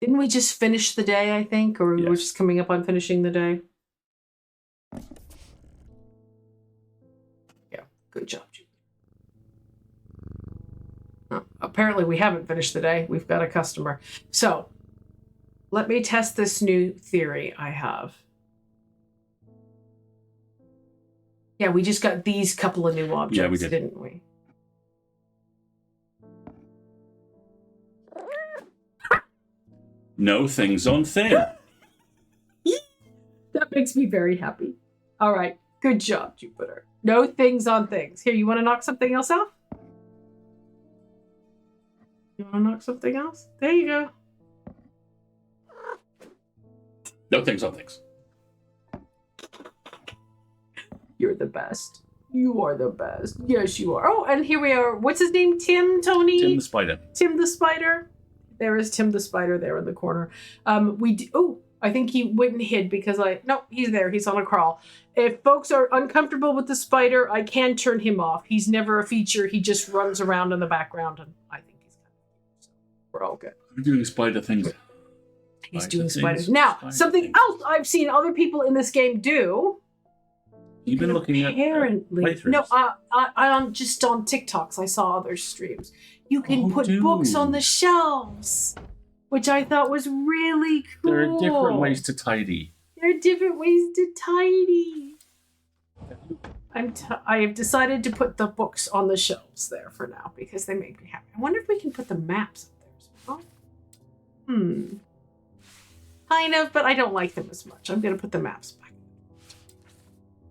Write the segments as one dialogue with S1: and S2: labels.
S1: Didn't we just finish the day, I think? Or we were just coming up on finishing the day? Yeah, good job, Julie. Apparently we haven't finished the day. We've got a customer. So, let me test this new theory I have. Yeah, we just got these couple of new objects,
S2: yeah, we did.
S1: didn't we?
S2: No things on thing.
S1: That makes me very happy. All right. Good job, Jupiter. No things on things. Here, you want to knock something else off? You want to knock something else? There you go.
S2: No things on things.
S1: You're the best. You are the best. Yes, you are. Oh, and here we are. What's his name? Tim, Tony?
S2: Tim the Spider.
S1: Tim the Spider. There is Tim the Spider there in the corner. I think he went and hid because no, he's there. He's on a crawl. If folks are uncomfortable with the spider, I can turn him off. He's never a feature. He just runs around in the background, and I think he's kind of cute. So we're all good.
S2: We're doing spider things.
S1: He's doing spiders. Now, something else I've seen other people in this game do.
S2: You've been looking at playthroughs?
S1: No, I'm just on TikToks. I saw other streams. You can put books on the shelves, which I thought was really cool.
S2: There are different ways to tidy.
S1: There are different ways to tidy. I have decided to put the books on the shelves there for now because they make me happy. I wonder if we can put the maps up there as well. Kind of, but I don't like them as much. I'm going to put the maps back.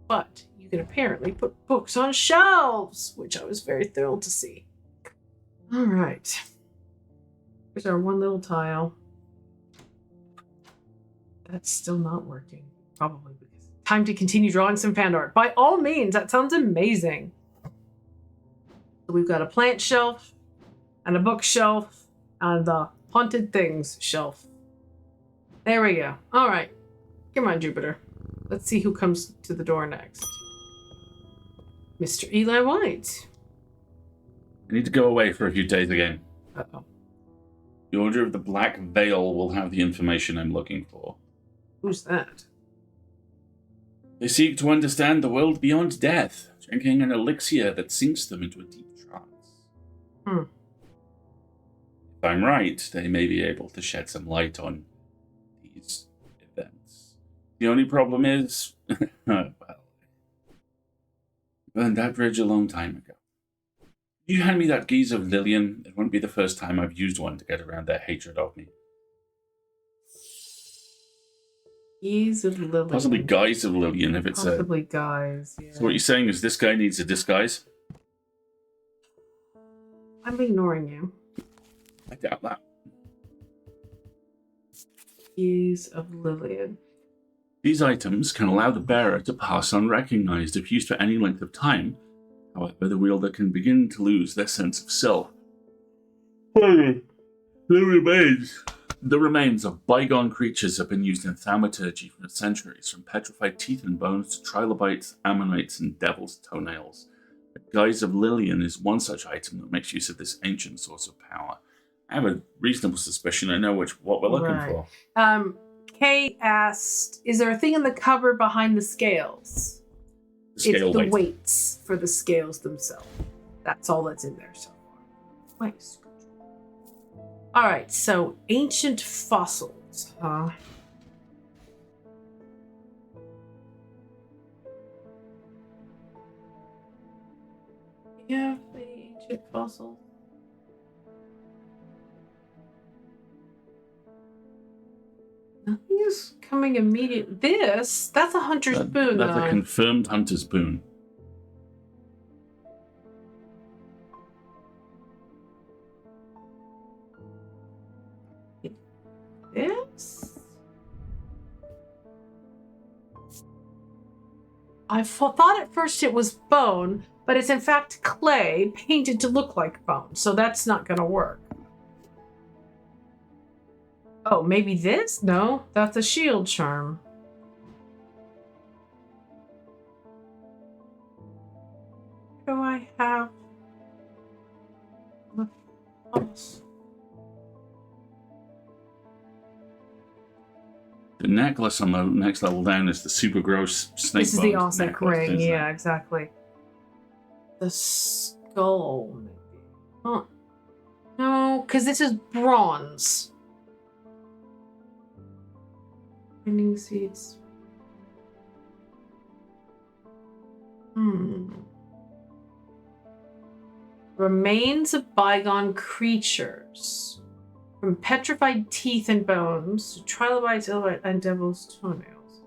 S1: But you can apparently put books on shelves, which I was very thrilled to see. All right. Here's our one little tile. That's still not working. Probably because time to continue drawing some fan art. By all means, that sounds amazing. So we've got a plant shelf and a bookshelf and the haunted things shelf. There we go. All right. Come on, Jupiter. Let's see who comes to the door next. Mr. Eli White.
S2: I need to go away for a few days again.
S1: Uh-oh.
S2: The Order of the Black Veil will have the information I'm looking for.
S1: Who's that?
S2: They seek to understand the world beyond death, drinking an elixir that sinks them into a deep trance. If I'm right, they may be able to shed some light on these events. The only problem is, well, burned that bridge a long time ago. If you hand me that Geese of Lillian, it won't be the first time I've used one to get around their hatred of me.
S1: Geese of Lillian.
S2: Possibly Guys of Lillian, if it's
S1: Possibly Guys, yeah.
S2: So what you're saying is this guy needs a disguise?
S1: I'm ignoring you.
S2: I doubt that.
S1: Geese of Lillian.
S2: These items can allow the bearer to pass unrecognized if used for any length of time. However, the wielder can begin to lose their sense of self. The remains of bygone creatures have been used in thaumaturgy for centuries, from petrified teeth and bones to trilobites, ammonites, and devil's toenails. The Guise of Lillian is one such item that makes use of this ancient source of power. I have a reasonable suspicion I know what we're looking for.
S1: Kay asked, is there a thing in the cover behind the scales?
S2: The scale
S1: it's the
S2: weight.
S1: weights for the scales themselves. That's all that's in there so far. Nice. All right, so ancient fossils, huh? Yeah, the ancient fossils. Nothing is coming immediate. That's a hunter's boon.
S2: That's a confirmed hunter's boon.
S1: This? I thought at first it was bone, but it's in fact clay painted to look like bone, so that's not going to work. Oh, maybe this? No, that's a shield charm. What do I have?
S2: The necklace on the next level down is the super gross snake.
S1: This is the Osseck
S2: necklace,
S1: ring. Yeah, exactly. The skull, maybe. Huh. No, because this is bronze. Binding seeds. Remains of bygone creatures. From petrified teeth and bones to trilobites, illite, and devil's toenails.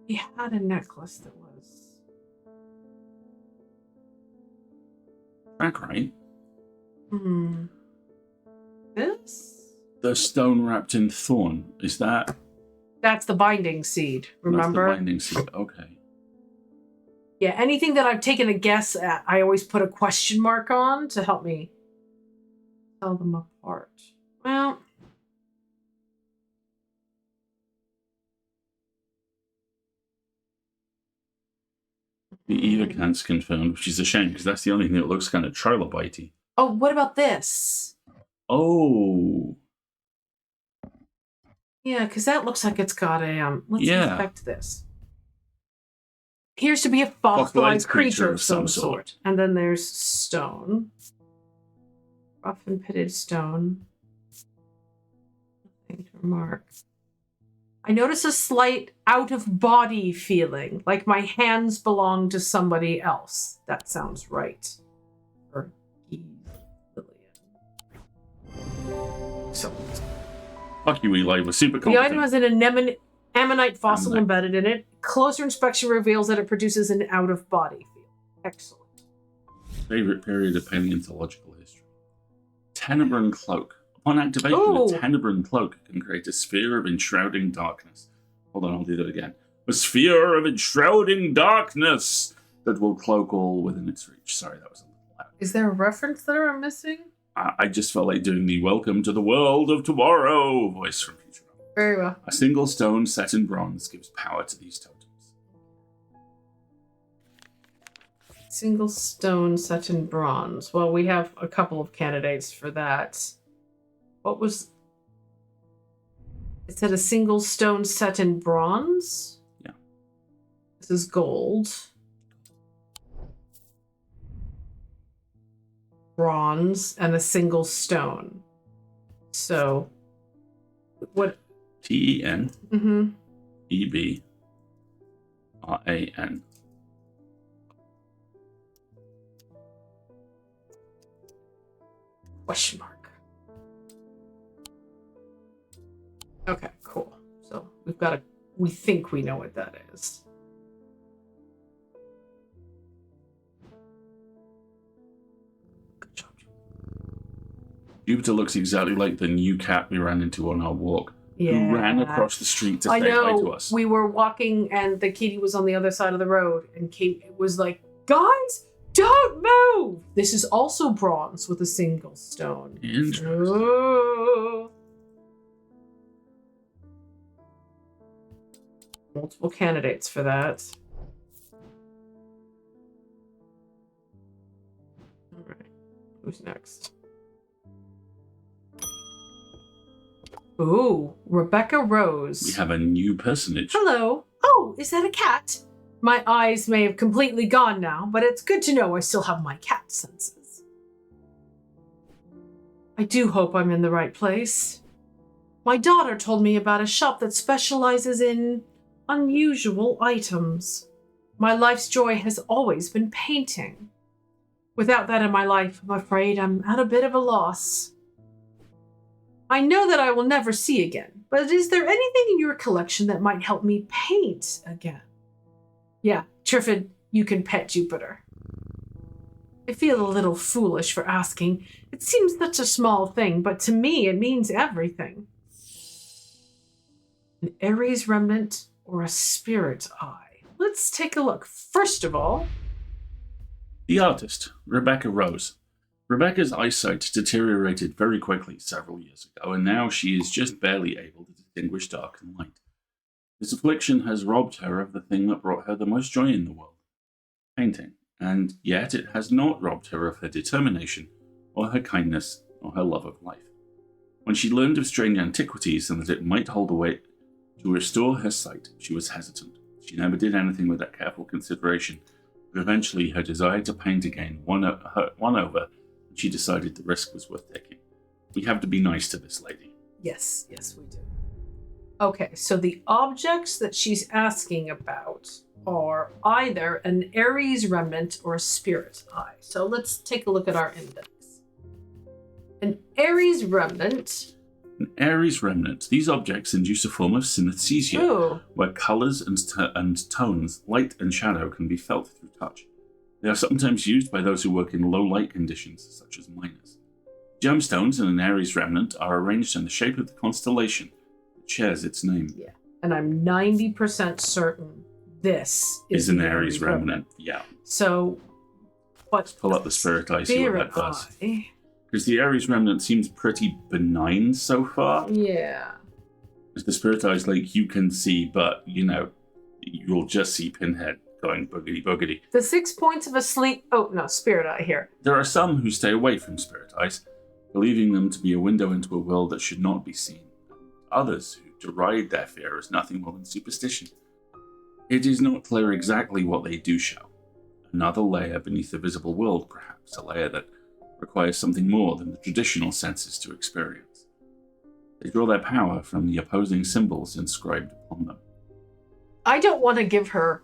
S1: He had a necklace that was...
S2: Back right.
S1: This?
S2: The stone wrapped in thorn. Is that...
S1: That's the binding seed, remember?
S2: That's the binding seed, okay.
S1: Yeah, anything that I've taken a guess at, I always put a question mark on to help me tell them apart. Well...
S2: The Evocant's confirmed, which is a shame, because that's the only thing that looks kind of trilobite-y.
S1: Oh, what about this?
S2: Oh.
S1: Yeah, because that looks like it's got a... let's inspect this. Appears to be a fossilized creature of some sort. And then there's stone. Rough and pitted stone. Nothing to remark. I notice a slight out-of-body feeling, like my hands belong to somebody else. That sounds right. Or So,
S2: fuck you, Eli. We're super
S1: the
S2: competent.
S1: item has an ammonite fossil embedded in it. Closer inspection reveals that it produces an out-of-body feel. Excellent.
S2: Favorite period of paleontological history. Tenebrine Cloak. Upon activation,
S1: Ooh.
S2: a Tenebrine Cloak can create a sphere of enshrouding darkness. Hold on, I'll do that again. A sphere of enshrouding darkness that will cloak all within its reach. Sorry, that was a little loud.
S1: Is there a reference there I'm missing?
S2: I just felt like doing the Welcome to the World of Tomorrow voice from Futurama.
S1: Very well.
S2: A single stone set in bronze gives power to these totems.
S1: Single stone set in bronze. Well, we have a couple of candidates for that. What was... It said a single stone set in bronze?
S2: Yeah.
S1: This is gold. Bronze and a single stone. So, what...
S2: T-E-N
S1: Mm-hmm.
S2: E-B-R-A-N.
S1: Question mark. Okay, cool. So we've got a... We think we know what that is. Good job.
S2: Jupiter looks exactly like the new cat we ran into on our walk.
S1: Yeah.
S2: Who ran across the street to
S1: I
S2: say hi to
S1: know.
S2: us.
S1: We were walking and the kitty was on the other side of the road and Kate was like, guys, don't move! This is also bronze with a single stone.
S2: Interesting.
S1: Oh. Multiple candidates for that. All right. Who's next? Ooh, Rebecca Rose.
S2: We have a new personage.
S1: Hello. Oh, is that a cat? My eyes may have completely gone now, but it's good to know I still have my cat senses. I do hope I'm in the right place. My daughter told me about a shop that specializes in unusual items. My life's joy has always been painting. Without that in my life, I'm afraid I'm at a bit of a loss. I know that I will never see again, but is there anything in your collection that might help me paint again? Yeah, Triffid, you can pet Jupiter. I feel a little foolish for asking. It seems such a small thing, but to me it means everything. An Ares remnant or a spirit eye? Let's take a look. First of all...
S2: The artist, Rebecca Rose. Rebecca's eyesight deteriorated very quickly several years ago, and now she is just barely able to distinguish dark and light. This affliction has robbed her of the thing that brought her the most joy in the world, painting, and yet it has not robbed her of her determination, or her kindness, or her love of life. When she learned of strange antiquities and that it might hold a weight to restore her sight, she was hesitant. She never did anything without careful consideration, but eventually her desire to paint again won over, and she decided the risk was worth taking. We have to be nice to this lady.
S1: Yes, yes, we do. Okay, so the objects that she's asking about are either an Aries remnant or a spirit eye. So let's take a look at our index. An Aries remnant.
S2: An Aries remnant. These objects induce a form of synesthesia, where colours and tones, light and shadow, can be felt through touch. They are sometimes used by those who work in low light conditions, such as miners. Gemstones in an Aries remnant are arranged in the shape of the constellation that shares its name.
S1: Yeah, and I'm 90% certain this is
S2: an Aries remnant. Yeah.
S1: So,
S2: let's pull up the spirit eye, see what that does. Because the Aries remnant seems pretty benign so far.
S1: Yeah.
S2: Because the spirit eye's like, you can see, but, you know, you'll just see Pinhead going boogity boogity.
S1: The 6 points of a sleep... Oh, no, spirit eye here.
S2: There are some who stay away from spirit eyes, believing them to be a window into a world that should not be seen. Others who deride their fear as nothing more than superstition. It is not clear exactly what they do show. Another layer beneath the visible world, perhaps, a layer that requires something more than the traditional senses to experience. They draw their power from the opposing symbols inscribed upon them.
S1: I don't want to give her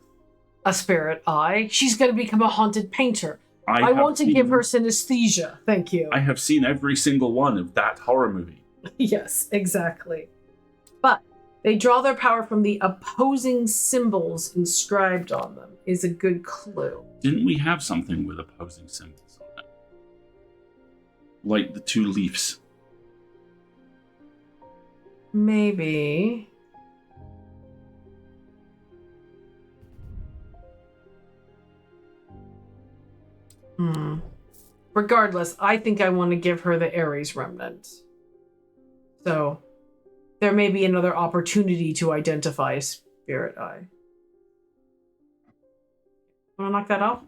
S1: a spirit eye. She's going to become a haunted painter. I want to give her synesthesia. Thank you.
S2: I have seen every single one of that horror movie.
S1: Yes, exactly. But they draw their power from the opposing symbols inscribed on them is a good clue.
S2: Didn't we have something with opposing symbols on it? Like the two leaves.
S1: Maybe. Regardless, I think I want to give her the Aries remnant. So, there may be another opportunity to identify a spirit eye. Want to knock that off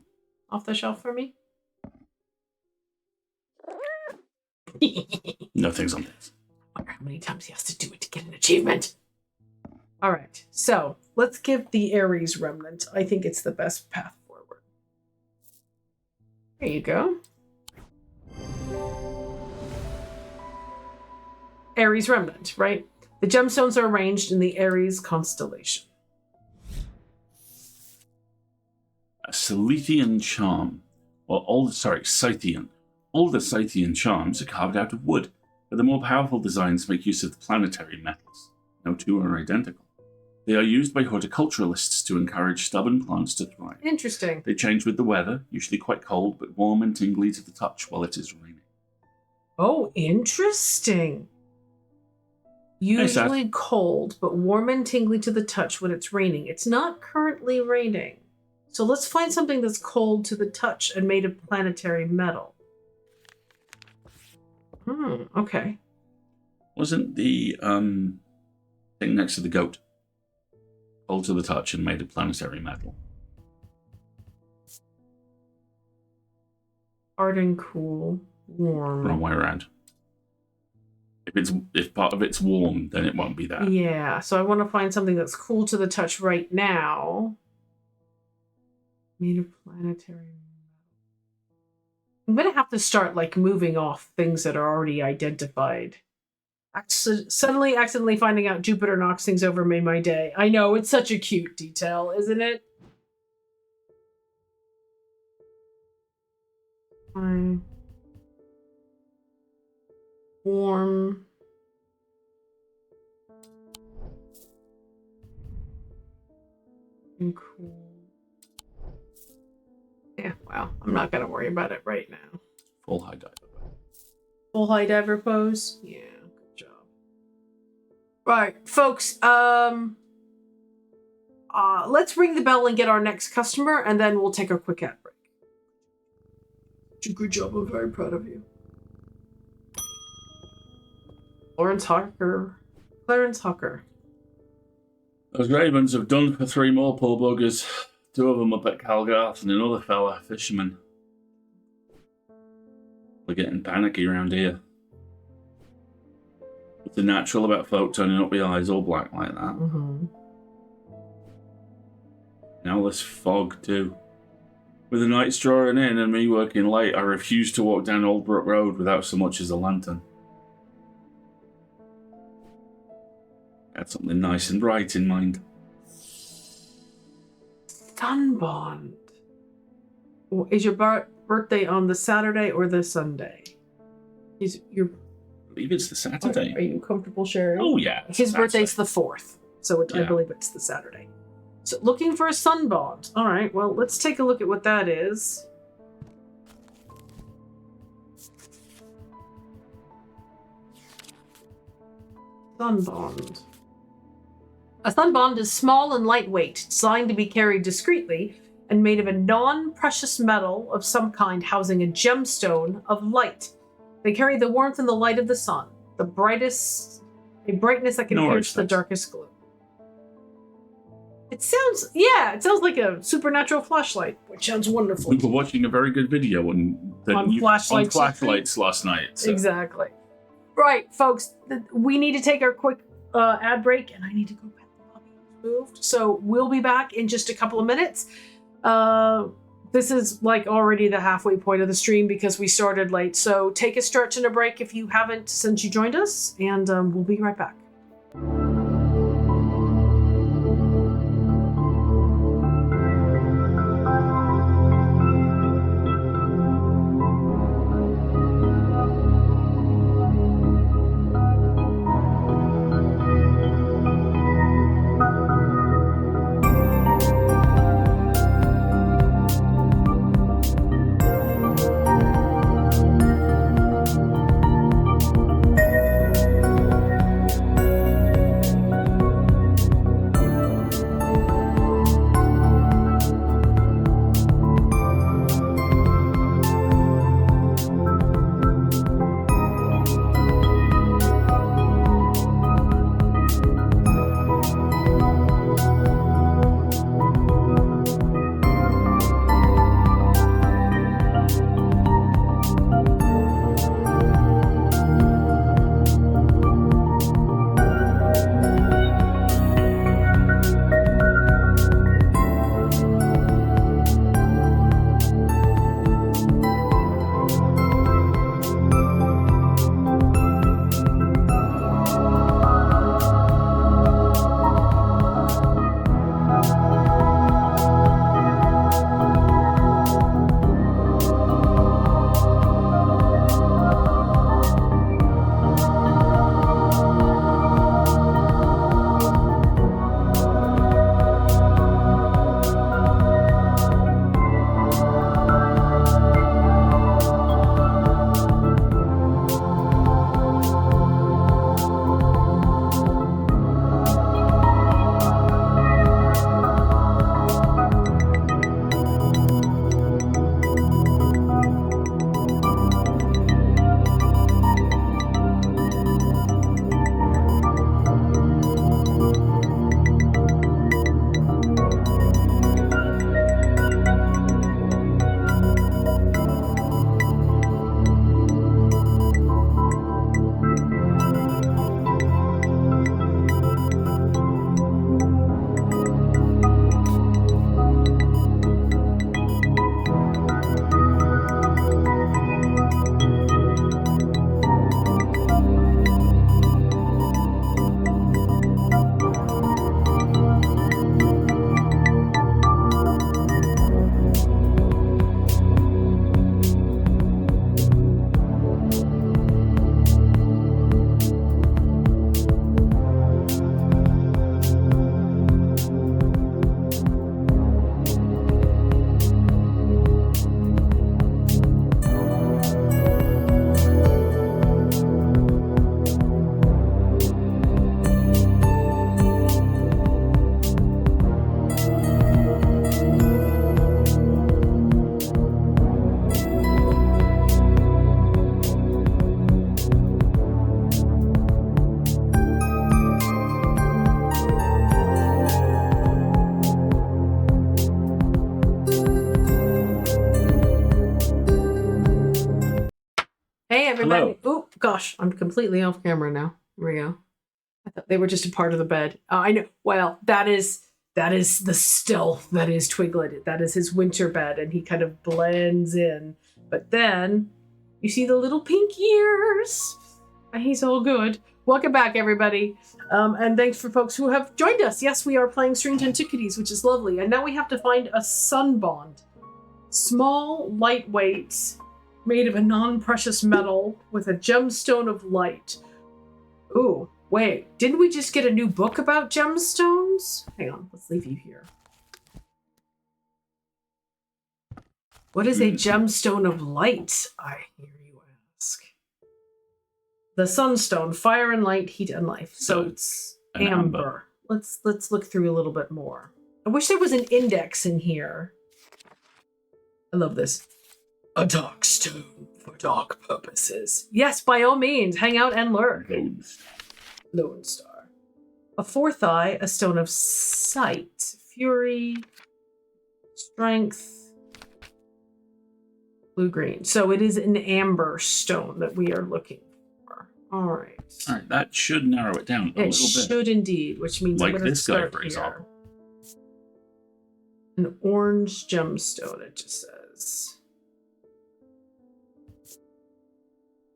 S1: the shelf for me?
S2: No things on this.
S1: I wonder how many times he has to do it to get an achievement. All right, so let's give the Aries remnant. I think it's the best path forward. There you go. Aries remnant, right? The gemstones are arranged in the Aries constellation.
S2: A Scythian charm. Scythian. All the Scythian charms are carved out of wood, but the more powerful designs make use of the planetary metals. No two are identical. They are used by horticulturalists to encourage stubborn plants to thrive.
S1: Interesting.
S2: They change with the weather, usually quite cold, but warm and tingly to the touch while it is raining.
S1: Oh, interesting. Usually cold, but warm and tingly to the touch when it's raining. It's not currently raining. So let's find something that's cold to the touch and made of planetary metal. Okay.
S2: Wasn't the thing next to the goat cold to the touch and made of planetary metal?
S1: Hard and cool, warm.
S2: Wrong way around. If part of it's warm, then it won't be that.
S1: Yeah, so I want to find something that's cool to the touch right now. Made of planetary metal. I'm going to have to start, like, moving off things that are already identified. Suddenly accidentally finding out Jupiter knocks things over made my day. I know, it's such a cute detail, isn't it? Warm. And cool. Yeah, well, I'm not going to worry about it right now.
S2: Full high diver.
S1: Full high diver pose? Yeah, good job. Right, folks, let's ring the bell and get our next customer, and then we'll take a quick ad break. Good job, I'm very proud of you. Clarence Hucker.
S2: Those ravens have done for 3 more poor buggers. 2 of them up at Calgarth and another fella, fisherman. We're getting panicky around here. It's natural about folk turning up the eyes all black like that.
S1: Mm-hmm.
S2: Now this fog too. With the night drawing in and me working late, I refuse to walk down Old Brook Road without so much as a lantern. I had something nice and bright in mind.
S1: Sunbond. Is your birthday on the Saturday or the Sunday? Is your...
S2: I believe it's the Saturday.
S1: Are you comfortable sharing?
S2: Oh, yeah.
S1: His birthday's the 4th, so I believe it's the Saturday. So looking for a sunbond. All right, well, let's take a look at what that is. Sunbond. A sunbond is small and lightweight, designed to be carried discreetly, and made of a non-precious metal of some kind housing a gemstone of light. They carry the warmth and the light of the sun, a brightness that can pierce the darkest gloom. It sounds like a supernatural flashlight, which sounds wonderful.
S2: We were watching a very good video on flashlights last night. So.
S1: Exactly. Right, folks, we need to take our quick ad break, and I need to go pet the puppy who's moved. So we'll be back in just a couple of minutes. This is like already the halfway point of the stream because we started late. So take a stretch and a break if you haven't since you joined us, and we'll be right back. Hey everybody.
S2: Hello.
S1: Oh gosh, I'm completely off camera now. Here we go. I thought they were just a part of the bed. I know. Well, that is the stealth. That is Twiglet. That is his winter bed, and he kind of blends in. But then you see the little pink ears. And he's all good. Welcome back, everybody. And thanks for folks who have joined us. Yes, we are playing Strange Antiquities, which is lovely. And now we have to find a sun bond. Small, lightweight, made of a non-precious metal with a gemstone of light. Ooh, wait. Didn't we just get a new book about gemstones? Hang on, let's leave you here. What is a gemstone of light, I hear you ask? The sunstone, fire and light, heat and life. So it's amber. Let's look through a little bit more. I wish there was an index in here. I love this. A dark stone for dark purposes. Yes, by all means, hang out and learn. Lone Star. A fourth eye, a stone of sight, fury, strength, blue-green. So it is an amber stone that we are looking for. All right.
S2: All right, that should narrow it down a little bit.
S1: It should indeed, which means
S2: like
S1: I'm going to
S2: this guy,
S1: start
S2: for
S1: here.
S2: example.
S1: An orange gemstone, it just says.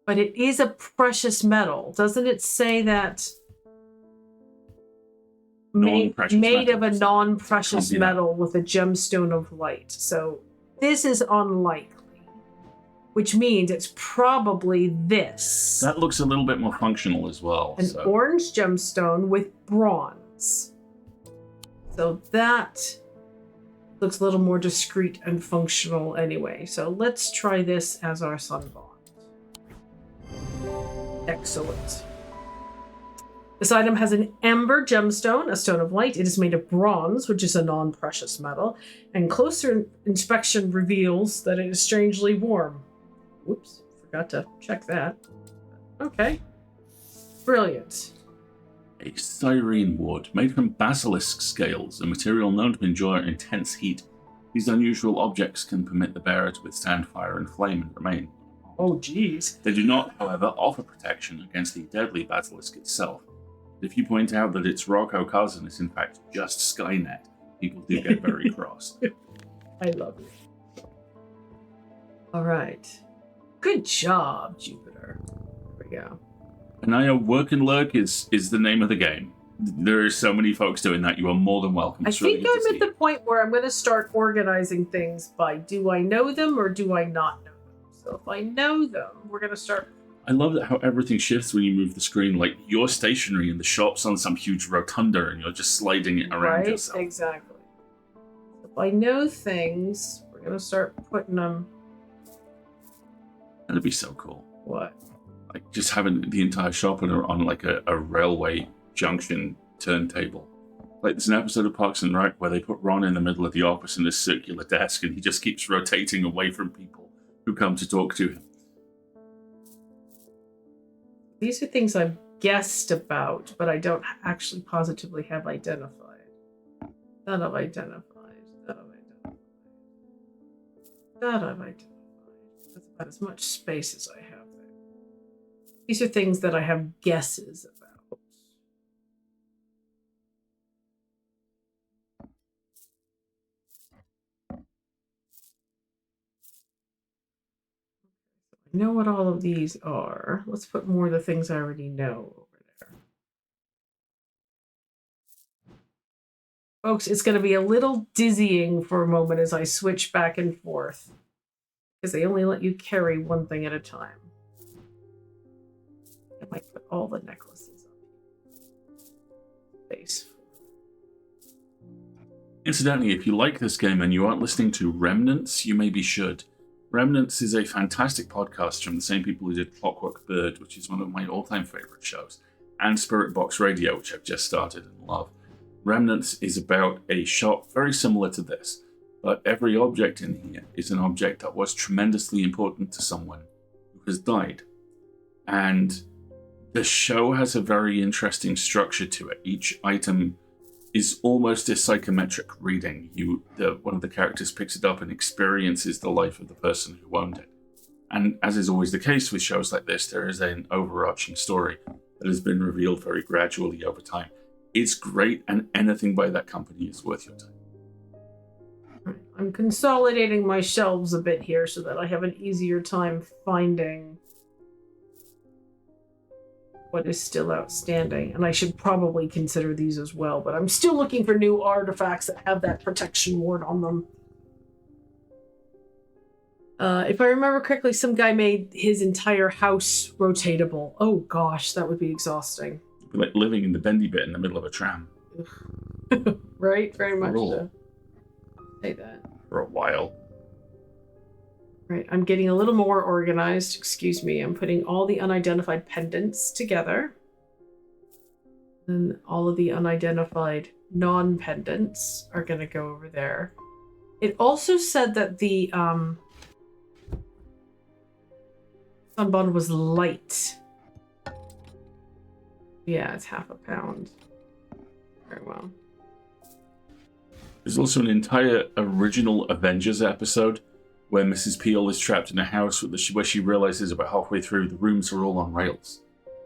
S1: But it is a precious metal. Doesn't it say that made of a non-precious metal with a gemstone of light? So this is unlikely, which means it's probably this.
S2: That looks a little bit more functional as well.
S1: An orange gemstone with bronze. So that looks a little more discreet and functional anyway. So let's try this as our sun bond. Excellent. This item has an amber gemstone, a stone of light. It is made of bronze, which is a non-precious metal, and closer inspection reveals that it is strangely warm. Whoops, forgot to check that. Okay. Brilliant.
S2: A styrene wood made from basilisk scales, a material known to endure intense heat. These unusual objects can permit the bearer to withstand fire and flame and remain.
S1: Oh, geez.
S2: They do not, however, offer protection against the deadly basilisk itself. If you point out that its Rocco cousin is in fact just Skynet, people do get very cross.
S1: I love it. All right. Good job, Jupiter. There we go.
S2: And I know Work and Lurk is the name of the game. There are so many folks doing that. You are more than welcome.
S1: I think I'm at the point where I'm going to start organizing things by do I know them or do I not know them? So if I know them, we're going to start.
S2: I love that how everything shifts when you move the screen. Like you're stationary and the shop's on some huge rotunda and you're just sliding it around yourself.
S1: Exactly. If I know things, we're going to start putting them.
S2: That'd be so cool.
S1: What?
S2: Like just having the entire shop on like a railway junction turntable. Like there's an episode of Parks and Rec where they put Ron in the middle of the office in this circular desk and he just keeps rotating away from people who come to talk to him.
S1: These are things I've guessed about, but I don't actually positively have identified. That I've identified. That I've identified. That I've identified. That's about as much space as I have there. These are things that I have guesses about. I know what all of these are. Let's put more of the things I already know over there. Folks, it's going to be a little dizzying for a moment as I switch back and forth, because they only let you carry one thing at a time. I might put all the necklaces on face.
S2: Incidentally, if you like this game and you aren't listening to Remnants, you maybe should. Remnants is a fantastic podcast from the same people who did Clockwork Bird, which is one of my all-time favorite shows, and Spirit Box Radio, which I've just started and love. Remnants is about a shop very similar to this, but every object in here is an object that was tremendously important to someone who has died. And the show has a very interesting structure to it. Each item is almost a psychometric reading. One of the characters picks it up and experiences the life of the person who owned it. And as is always the case with shows like this, there is an overarching story that has been revealed very gradually over time. It's great, and anything by that company is worth your time.
S1: I'm consolidating my shelves a bit here so that I have an easier time finding what is still outstanding. And I should probably consider these as well, but I'm still looking for new artifacts that have that protection ward on them. If I remember correctly, some guy made his entire house rotatable. Oh gosh, that would be exhausting.
S2: It'd be like living in the bendy bit in the middle of a tram.
S1: Right? Very much
S2: Roll.
S1: so. Say that.
S2: For a while.
S1: Right, I'm getting a little more organized. Excuse me. I'm putting all the unidentified pendants together. And all of the unidentified non-pendants are going to go over there. It also said that the sunbond was light. Yeah, it's half a pound. Very well.
S2: There's also an entire original Avengers episode where Mrs. Peel is trapped in a house where she realizes about halfway through the rooms are all on rails.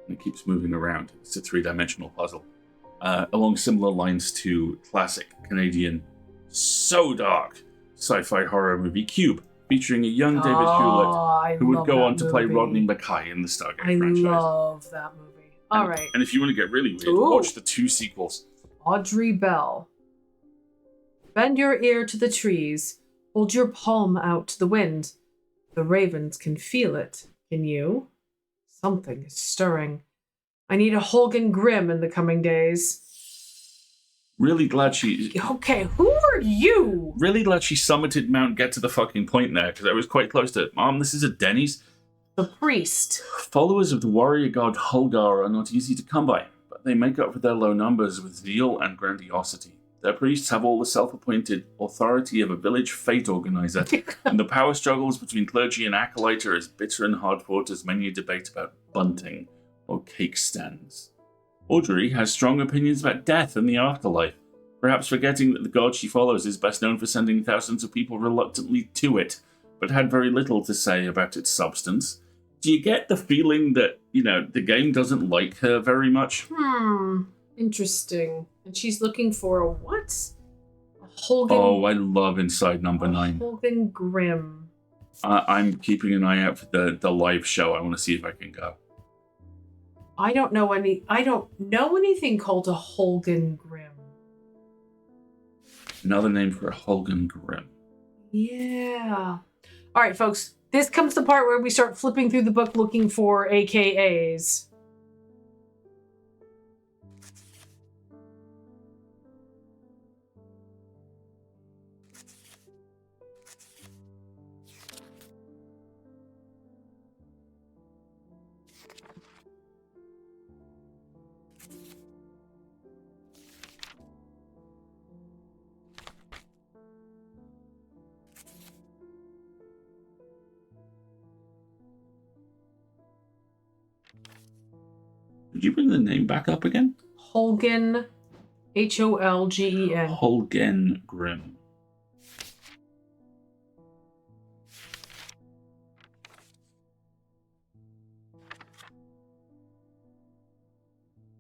S2: And it keeps moving around. It's a three-dimensional puzzle. Along similar lines to classic Canadian, so dark, sci-fi horror movie Cube, featuring a young David Hewlett, who would go on to play Rodney Mackay in the Stargate franchise.
S1: I love that movie. All right.
S2: And if you want to get really weird, watch the 2 sequels.
S1: Audrey Bell. Bend your ear to the trees. Hold your palm out to the wind. The ravens can feel it. Can you? Something is stirring. I need a Holgan Grimm in the coming days.
S2: Really glad she...
S1: Okay, who are you?
S2: Really glad she summited Mount Get to the fucking point there, because I was quite close to it. Mom, this is a Denny's.
S1: The priest.
S2: Followers of the warrior god Holgar are not easy to come by, but they make up for their low numbers with zeal and grandiosity. Their priests have all the self-appointed authority of a village fate organizer, and the power struggles between clergy and acolyte are as bitter and hard-fought as many a debate about bunting or cake stands. Audrey has strong opinions about death and the afterlife, perhaps forgetting that the god she follows is best known for sending thousands of people reluctantly to it, but had very little to say about its substance. Do you get the feeling that, the game doesn't like her very much?
S1: Interesting. And she's looking for a what? A Holgan...
S2: Oh, I love Inside Number 9.
S1: Holgan Grimm.
S2: I'm keeping an eye out for the live show. I want to see if I can go.
S1: I don't know anything called a Holgan Grimm.
S2: Another name for a Holgan Grimm.
S1: Yeah. All right, folks. This comes the part where we start flipping through the book looking for AKAs.
S2: Did you bring the name back up again?
S1: Holgan, Holgen.
S2: Holgan Grimm.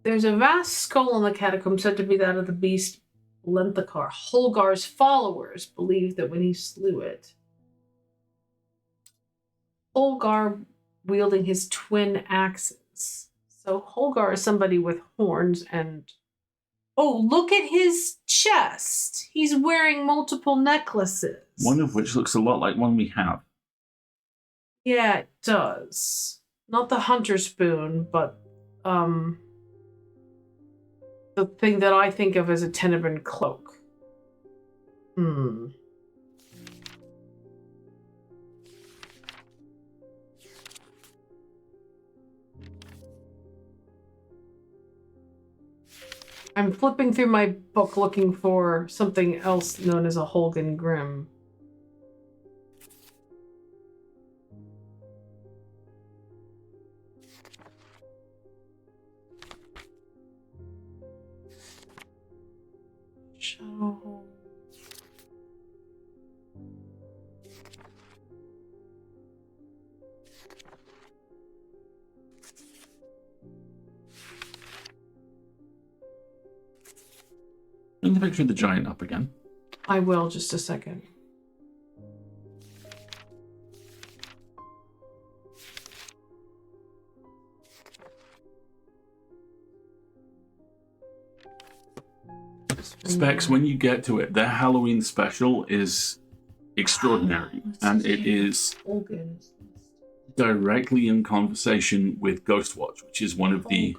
S1: There's a vast skull in the catacomb said to be that of the beast Lenthakar. Holgar's followers believed that when he slew it, Holgar wielding his twin axes. So Holgar is somebody with horns and... Oh, look at his chest! He's wearing multiple necklaces.
S2: One of which looks a lot like one we have.
S1: Yeah, it does. Not the hunter spoon, but the thing that I think of as a Tenebrine cloak. I'm flipping through my book looking for something else known as a Holgan Grimm. Shadow.
S2: Bring the picture of the giant up again.
S1: I will, just a second.
S2: Specs, when you get to it, their Halloween special is extraordinary, and it is directly in conversation with Ghostwatch, which is one of the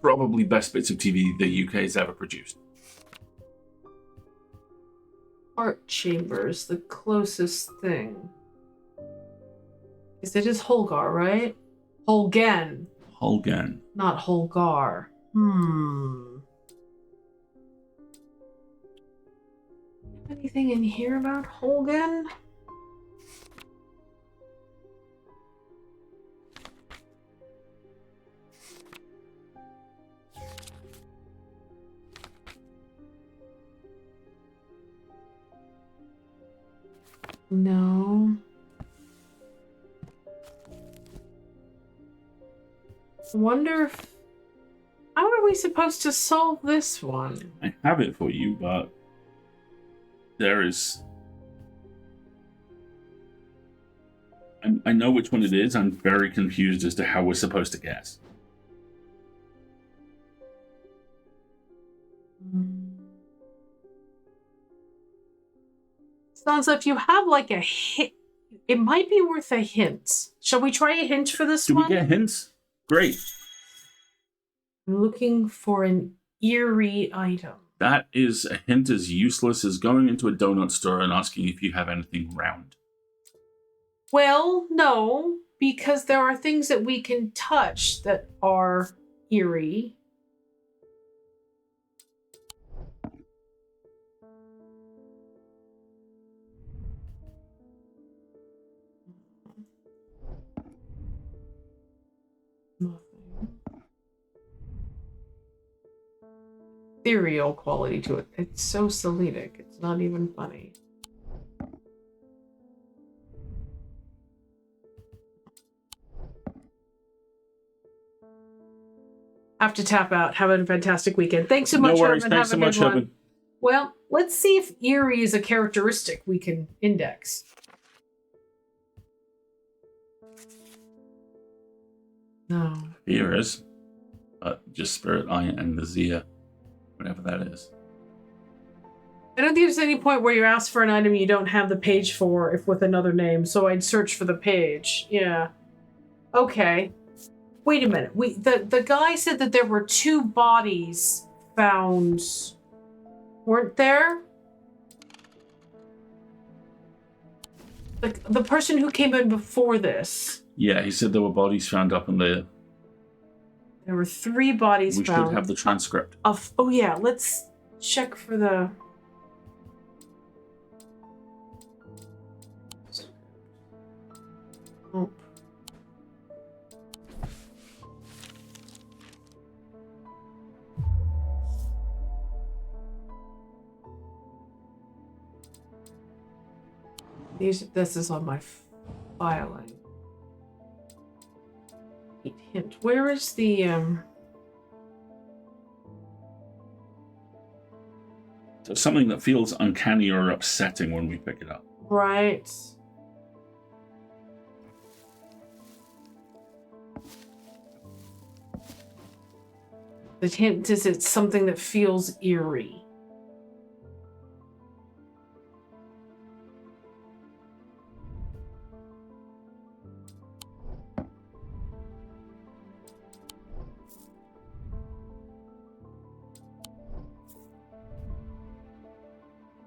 S2: probably best bits of TV the UK has ever produced.
S1: Art Chambers, the closest thing. It is Holgar, right? Holgen.
S2: Holgen.
S1: Not Holgar. Anything in here about Holgen? No. I wonder if... How are we supposed to solve this one?
S2: I have it for you, but there is... I know which one it is. I'm very confused as to how we're supposed to guess.
S1: Sounds like you have like a hint. It might be worth a hint. Shall we try a hint for this one?
S2: Do we get hints? Great.
S1: I'm looking for an eerie item.
S2: That is a hint as useless as going into a donut store and asking if you have anything round.
S1: Well, no, because there are things that we can touch that are eerie. Nothing. Ethereal quality to it. It's so Seletic. It's not even funny. Have to tap out. Have a fantastic weekend. Thanks so much,
S2: No worries.
S1: Herman.
S2: Thanks so much, Herman.
S1: Well, let's see if eerie is a characteristic we can index. No.
S2: Here is. Just Spirit Eye and the Zia. Whatever that is.
S1: I don't think there's any point where you ask for an item you don't have the page for if with another name, so I'd search for the page. Yeah. Okay. Wait a minute. The guy said that there were 2 bodies found. Weren't there? The person who came in before this.
S2: Yeah, he said there were bodies found up in there.
S1: There were 3 bodies found.
S2: We should have the transcript.
S1: Oh yeah, let's check for the... Oh. This is on my filing. Hint. Where is the
S2: So something that feels uncanny or upsetting when we pick it up.
S1: Right. The hint is it's something that feels eerie.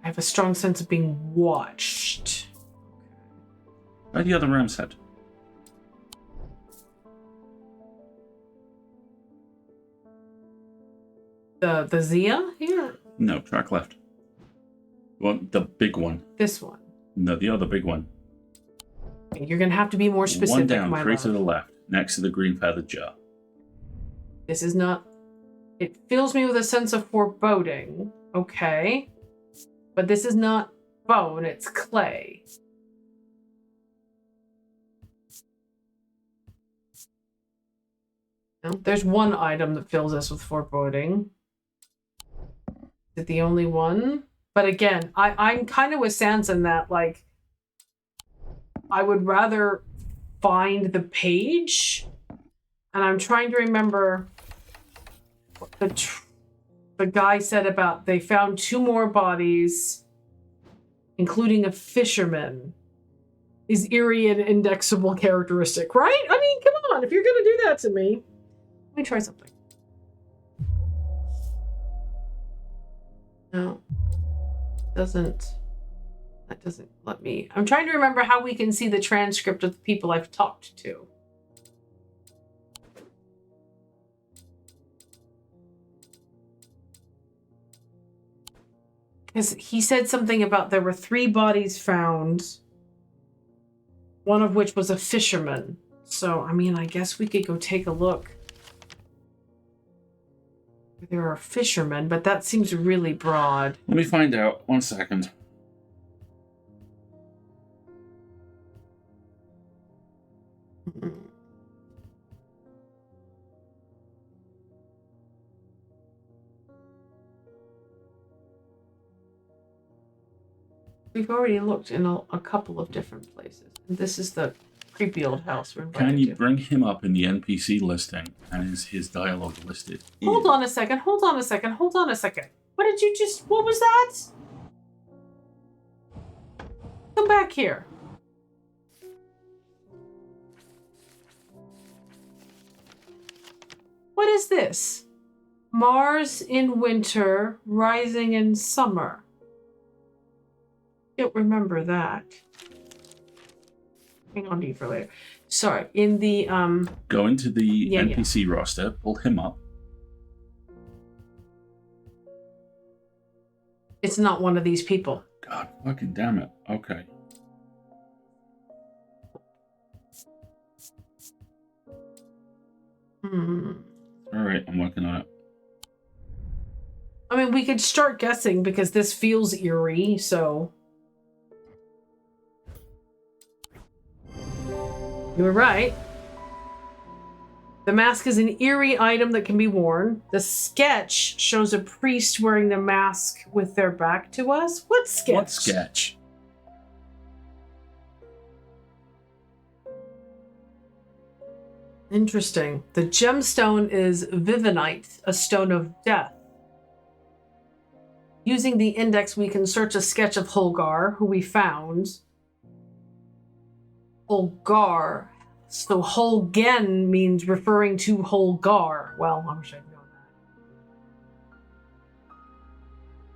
S1: I have a strong sense of being watched.
S2: By the other ram's head.
S1: The Zia here?
S2: No, track left. The big one.
S1: This one.
S2: No, the other big one.
S1: You're gonna have to be more specific.
S2: One down,
S1: my
S2: 3
S1: love.
S2: to the left, next to the green feathered jar.
S1: This is not... It fills me with a sense of foreboding. Okay. But this is not bone, it's clay. No, there's one item that fills us with foreboding. Is it the only one? But again, I'm kind of with Sans in that, like, I would rather find the page, and I'm trying to remember what the guy said about they found 2 more bodies, including a fisherman. Is eerie and indexable characteristic, right? I mean, come on, if you're gonna do that to me. Let me try something. No. That doesn't let me. I'm trying to remember how we can see the transcript of the people I've talked to. Because he said something about there were 3 bodies found, one of which was a fisherman. So, I mean, I guess we could go take a look. There are fishermen, but that seems really broad.
S2: Let me find out. 1 second.
S1: We've already looked in a couple of different places. This is the creepy old house we're invited
S2: Can you
S1: to.
S2: bring him up in the NPC listing? And is his dialogue listed?
S1: Hold on a second. What was that? Come back here. What is this? Mars in winter, rising in summer. Don't remember that. Hang on to you for later. Sorry, in the
S2: Go into the NPC roster, pull him up.
S1: It's not one of these people.
S2: God fucking damn it. Okay. Alright, I'm working on it.
S1: I mean, we could start guessing because this feels eerie, so. You were right. The mask is an eerie item that can be worn. The sketch shows a priest wearing the mask with their back to us. What sketch?
S2: What sketch?
S1: Interesting. The gemstone is Vivinite, a stone of death. Using the index, we can search a sketch of Holgar, who we found. Holgar. So Holgen means referring to Holgar. Well, I wish I'd known that.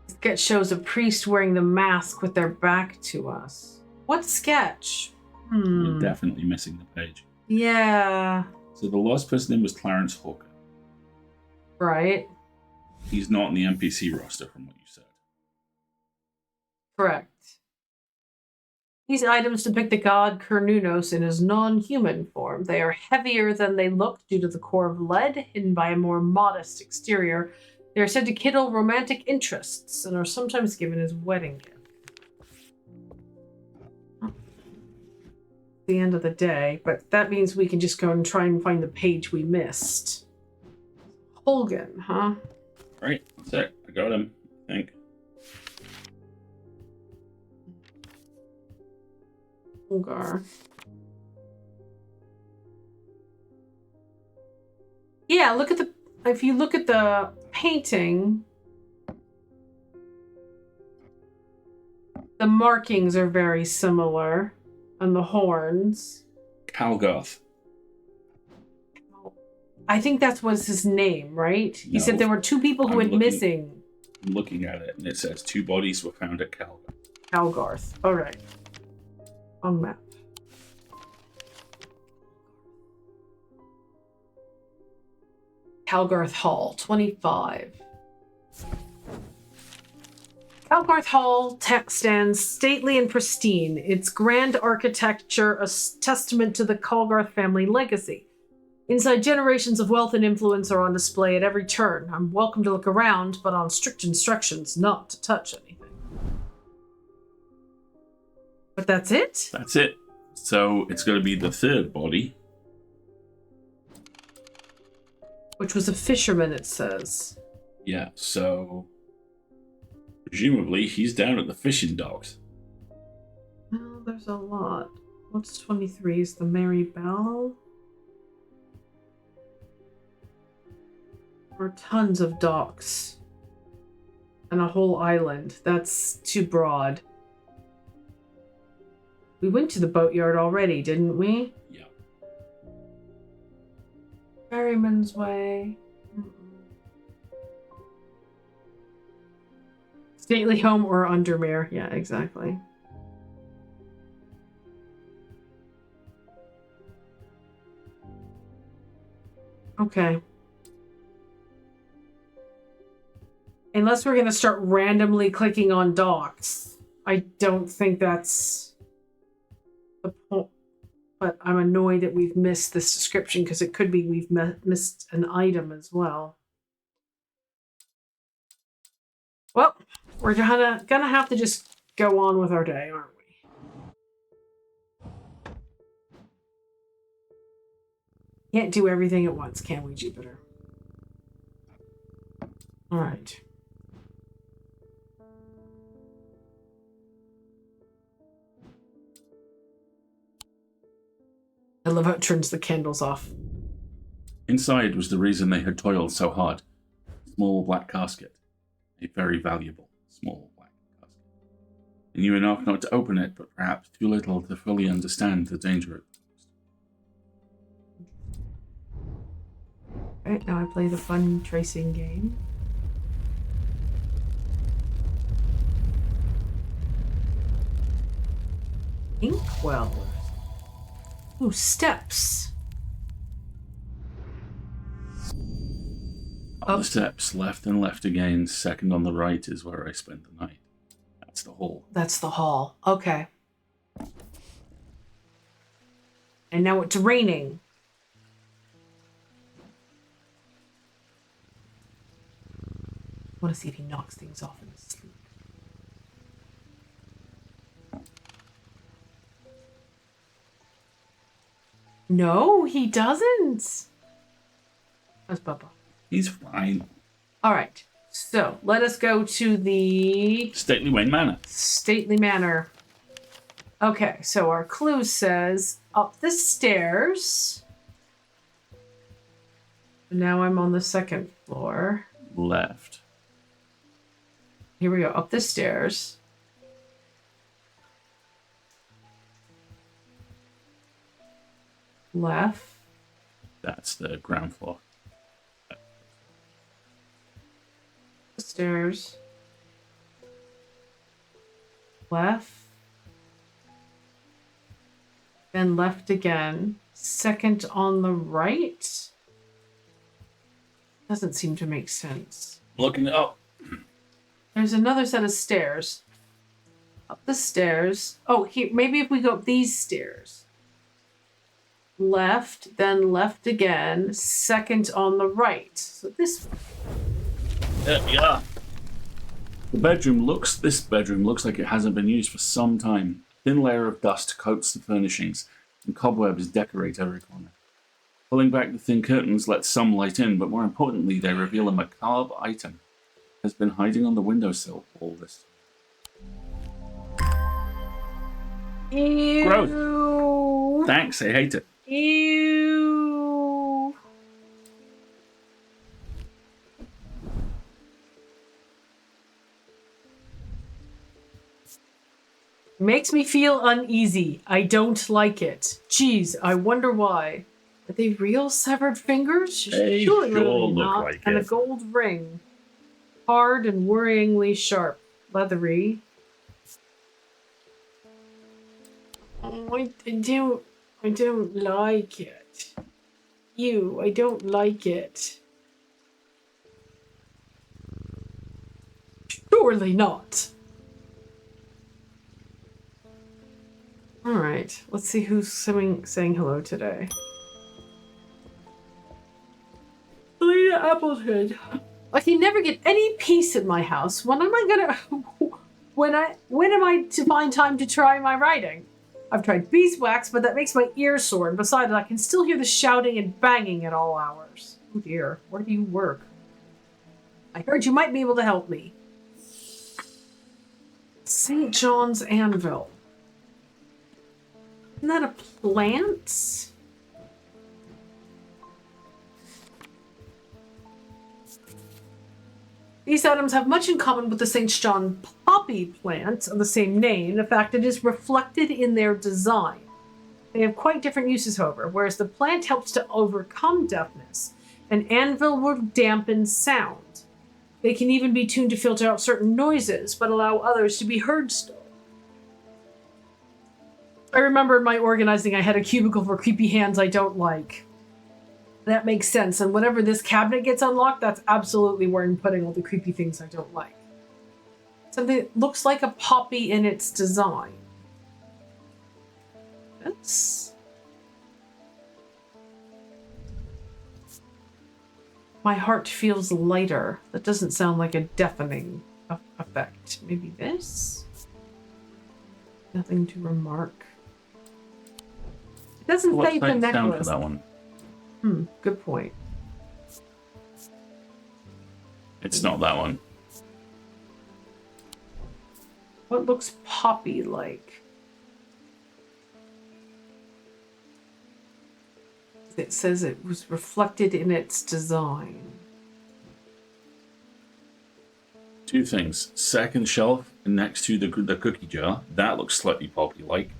S1: The sketch shows a priest wearing the mask with their back to us. What sketch?
S2: You're definitely missing the page.
S1: Yeah.
S2: So the last person in was Clarence Hawker.
S1: Right.
S2: He's not in the NPC roster from what you said.
S1: Correct. These items depict the god Cernunnos in his non-human form. They are heavier than they look due to the core of lead, hidden by a more modest exterior. They are said to kindle romantic interests and are sometimes given as wedding gifts. The end of the day, but that means we can just go and try and find the page we missed. Holgen, huh?
S2: Right, that's it. I got him, I think.
S1: Holgar. Yeah, look at the. If you look at the painting, the markings are very similar, and the horns.
S2: Calgoth.
S1: I think that was his name, right? He said there were 2 people who went missing.
S2: I'm looking at it, and it says 2 bodies were found at Calgoth.
S1: Calgarth. All right. On map. Calgarth Hall, 25. Calgarth Hall stands stately and pristine, its grand architecture a testament to the Calgarth family legacy. Inside, generations of wealth and influence are on display at every turn. I'm welcome to look around, but on strict instructions not to touch anything. But that's it?
S2: That's it. So it's going to be the 3rd body.
S1: Which was a fisherman, it says.
S2: Yeah, so Presumably, he's down at the fishing docks.
S1: Well, there's a lot. What's 23? Is the Mary Bell? There are tons of docks. And a whole island. That's too broad. We went to the boatyard already, didn't we?
S2: Yeah.
S1: Ferryman's Way. Stately Home or Undermere. Yeah, exactly. Okay. Unless we're going to start randomly clicking on docks. I don't think that's the point. But I'm annoyed that we've missed this description because it could be we've missed an item as well. Well, we're gonna have to just go on with our day, aren't we? Can't do everything at once, can we, Jupiter? All right. I love how it turns the candles off.
S2: Inside was the reason they had toiled so hard. Small black casket. A very valuable small black casket. They knew enough not to open it, but perhaps too little to fully understand the danger it posed.
S1: Alright, now I play the fun tracing game. Inkwell. Ooh, steps.
S2: On the steps, left and left again, second on the right is where I spent the night. That's the hall.
S1: That's the hall. Okay. And now it's raining. I want to see if he knocks things off in his sleep. No, he doesn't. That's Bubba.
S2: He's fine.
S1: All right. So let us go to the
S2: Stately Wayne Manor.
S1: Stately Manor. Okay, so our clue says up the stairs. Now I'm on the second floor.
S2: Left.
S1: Here we go, up the stairs. Left.
S2: That's the ground floor.
S1: The stairs. Left. Then left again. Second on the right. Doesn't seem to make sense.
S2: Looking it up.
S1: There's another set of stairs. Up the stairs. Oh, here, maybe if we go up these stairs. Left, then left again. Second on the right. So this one.
S2: Yeah. This bedroom looks like it hasn't been used for some time. Thin layer of dust coats the furnishings, and cobwebs decorate every corner. Pulling back the thin curtains lets some light in, but more importantly, they reveal a macabre item that has been hiding on the windowsill all this time.
S1: Ew.
S2: Gross. Thanks, I hate it.
S1: Ew. Makes me feel uneasy. I don't like it. Geez, I wonder why. Are they real severed fingers?
S2: They sure look
S1: not.
S2: like
S1: And
S2: it.
S1: a gold ring. Hard and worryingly sharp. Leathery. Oh, I don't like it. I don't like it. Surely not. All right, let's see who's saying hello today. Selena Appleton. I can never get any peace in my house. When am I gonna? When am I to find time to try my writing? I've tried beeswax, but that makes my ears sore. And besides, I can still hear the shouting and banging at all hours. Oh dear, where do you work? I heard you might be able to help me. St. John's anvil. Isn't that a plant? These items have much in common with the St. John poppy plant of the same name. The fact it is reflected in their design. They have quite different uses, however. Whereas the plant helps to overcome deafness, an anvil will dampen sound. They can even be tuned to filter out certain noises, but allow others to be heard still. I remember in my organizing, I had a cubicle for creepy hands I don't like. That makes sense. And whenever this cabinet gets unlocked, that's absolutely where I'm putting all the creepy things I don't like. Something that looks like a poppy in its design. That's... My heart feels lighter. That doesn't sound like a deafening effect. Maybe this? Nothing to remark. It doesn't say the necklace.
S2: Sound for that one?
S1: Good point.
S2: It's not that one.
S1: What looks poppy-like? It says it was reflected in its design.
S2: Two things. Second shelf next to the cookie jar. That looks slightly poppy-like.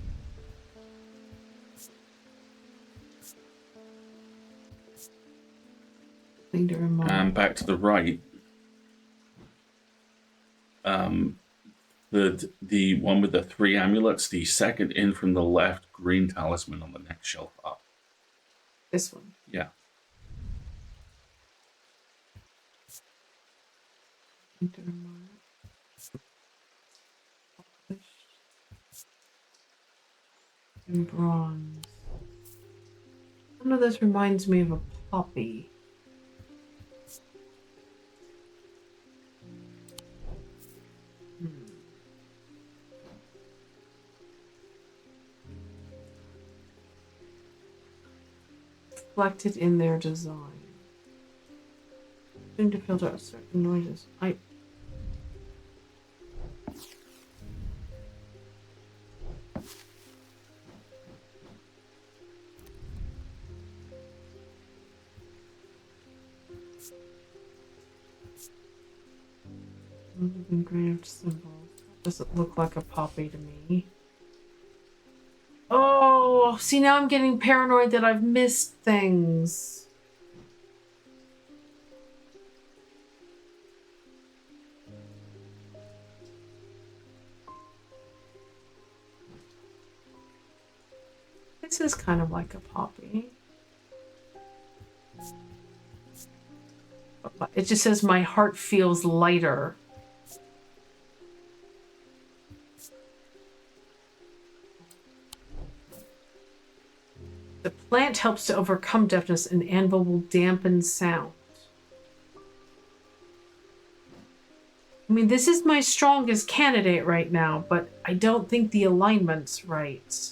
S2: And back to the right. The one with the 3 amulets, the second in from the left, green talisman on the next shelf up.
S1: This one?
S2: Yeah.
S1: In bronze. None of this reminds me of a poppy. Reflected in their design. Seem to filter out certain noises. Engraved symbols. Doesn't look like a poppy to me. Oh, see, now I'm getting paranoid that I've missed things. This is kind of like a poppy. It just says my heart feels lighter. The plant helps to overcome deafness, and anvil will dampen sound. I mean, this is my strongest candidate right now, but I don't think the alignment's right.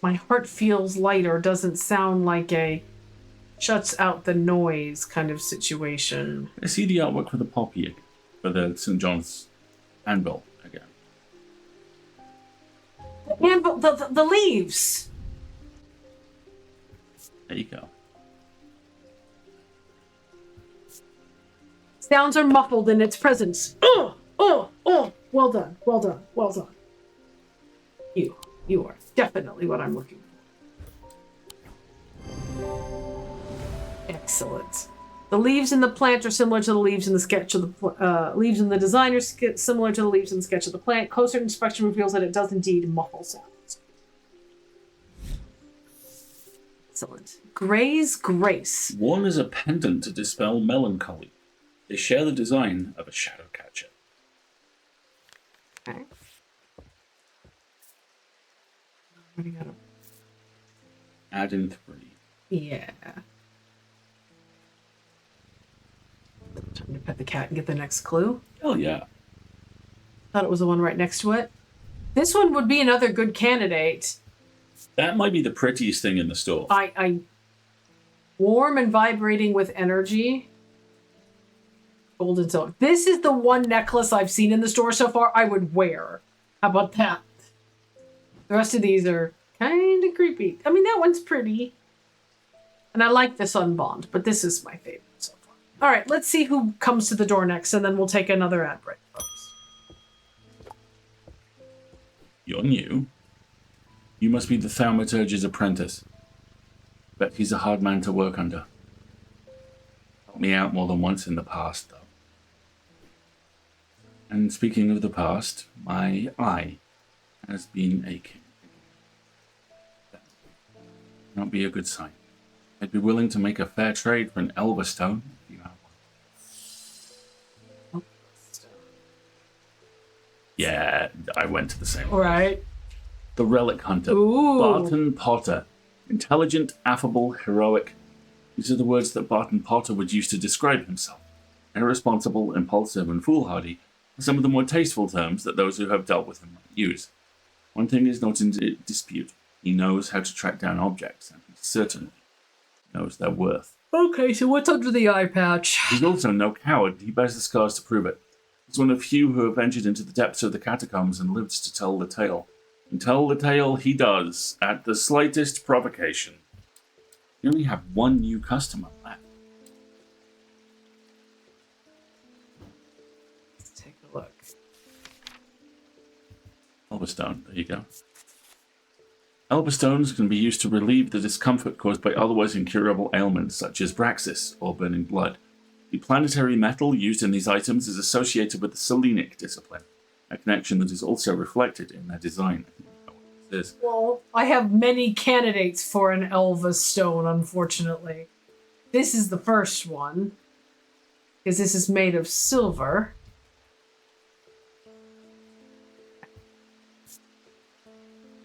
S1: My heart feels lighter doesn't sound like a shuts out the noise kind of situation.
S2: I see the artwork for the poppy again, for the St. John's anvil again.
S1: Anvil, the leaves.
S2: There you go.
S1: Sounds are muffled in its presence. Oh, oh, oh! Well done, well done, well done. You are definitely what I'm looking for. Excellent. The leaves in the plant are similar to the leaves in the sketch of the leaves in the design are similar to the leaves in the sketch of the plant. Closer inspection reveals that it does indeed muffle sounds. Excellent. Gray's Grace.
S2: Worn as a pendant to dispel melancholy. They share the design of a shadow catcher.
S1: Okay.
S2: Add in 3.
S1: Yeah. Time to pet the cat and get the next clue.
S2: Hell yeah.
S1: Thought it was the one right next to it. This one would be another good candidate.
S2: That might be the prettiest thing in the store.
S1: I warm and vibrating with energy. Gold and silver. This is the one necklace I've seen in the store so far I would wear. How about that? The rest of these are kind of creepy. I mean, that one's pretty. And I like this unbond, but this is my favorite so far. All right, let's see who comes to the door next, and then we'll take another ad break, folks.
S2: You're new. You must be the thaumaturge's apprentice. Bet he's a hard man to work under. Helped me out more than once in the past, though. And speaking of the past, my eye has been aching. That would not be a good sign. I'd be willing to make a fair trade for an Elverstone if you have one. Yeah, I went to the same one.
S1: Right.
S2: The Relic Hunter.
S1: Ooh.
S2: Barton Potter. Intelligent, affable, heroic. These are the words that Barton Potter would use to describe himself. Irresponsible, impulsive, and foolhardy are some of the more tasteful terms that those who have dealt with him might use. One thing is not in dispute. He knows how to track down objects, and he certainly knows their worth.
S1: Okay, so what's under the eye patch?
S2: He's also no coward. He bears the scars to prove it. He's one of few who have ventured into the depths of the catacombs and lived to tell the tale. And tell the tale he does, at the slightest provocation. You only have one new customer left.
S1: Let's take a look.
S2: Elverstone, there you go. Elverstones can be used to relieve the discomfort caused by otherwise incurable ailments such as Braxis or burning blood. The planetary metal used in these items is associated with the Selenic discipline, a connection that is also reflected in their design. I think you know what this is.
S1: Well, I have many candidates for an Elva stone, unfortunately. This is the first one, because this is made of silver.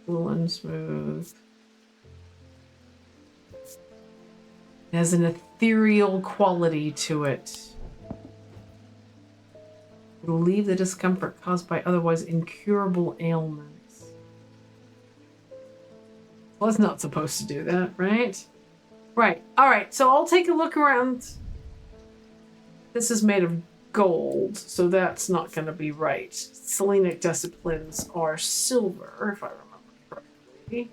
S1: Cool and smooth. It has an ethereal quality to it. Relieve the discomfort caused by otherwise incurable ailments. Well, it's not supposed to do that, right? Right. All right. So I'll take a look around. This is made of gold, so that's not going to be right. Selenic disciplines are silver, if I remember correctly.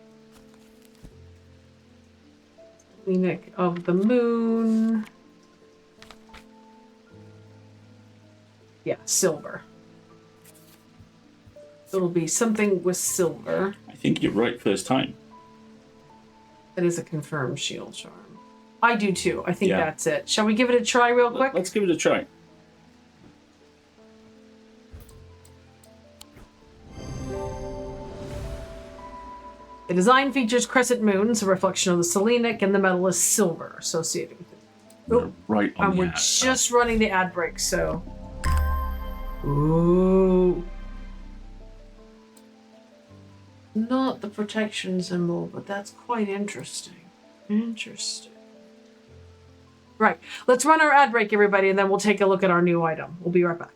S1: Selenic of the moon. Yeah, silver. It'll be something with silver.
S2: I think you're right first time.
S1: That is a confirmed shield charm. I do too. I think
S2: Yeah.
S1: that's it. Shall we give it a try real quick?
S2: Let's give it a try.
S1: The design features crescent moons, a reflection of the Selenic, and the metal is silver associated with it.
S2: We're right on
S1: And
S2: the
S1: we're
S2: ad,
S1: just running the ad break, so. Ooh. Not the protection symbol, but that's quite interesting. Interesting. Right. Let's run our ad break, everybody, and then we'll take a look at our new item. We'll be right back.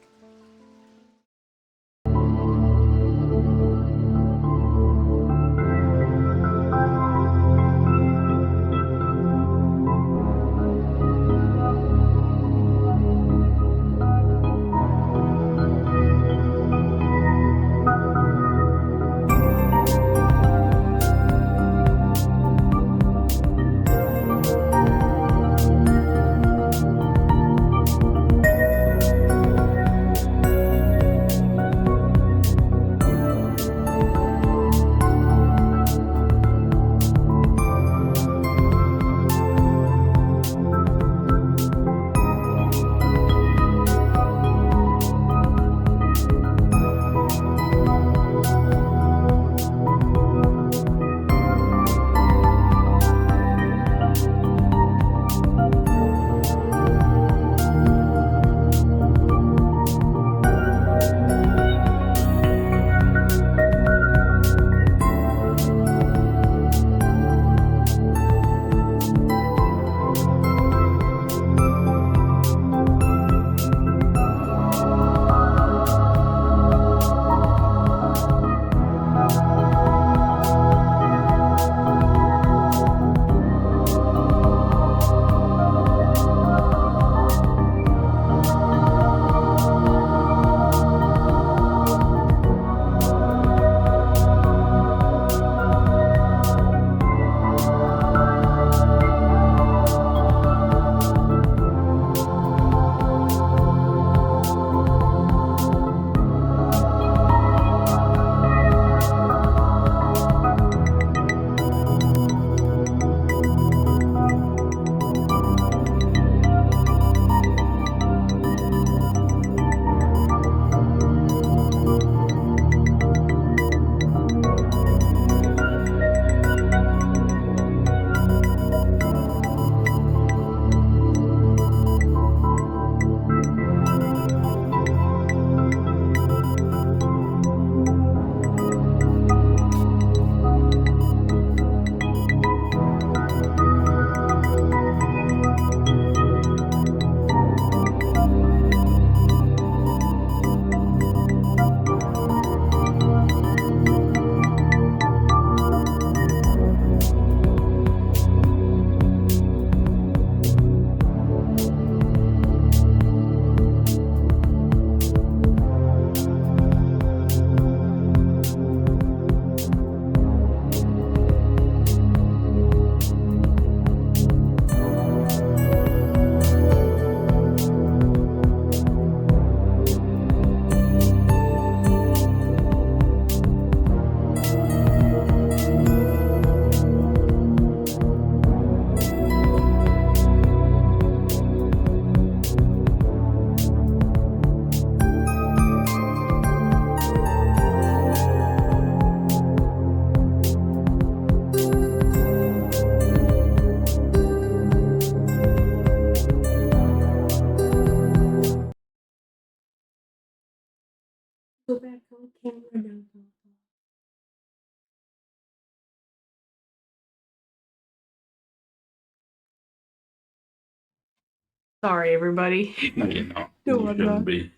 S1: Sorry, everybody.
S2: No, you're not.
S1: No,
S2: You
S1: I'm
S2: shouldn't
S1: not.
S2: be.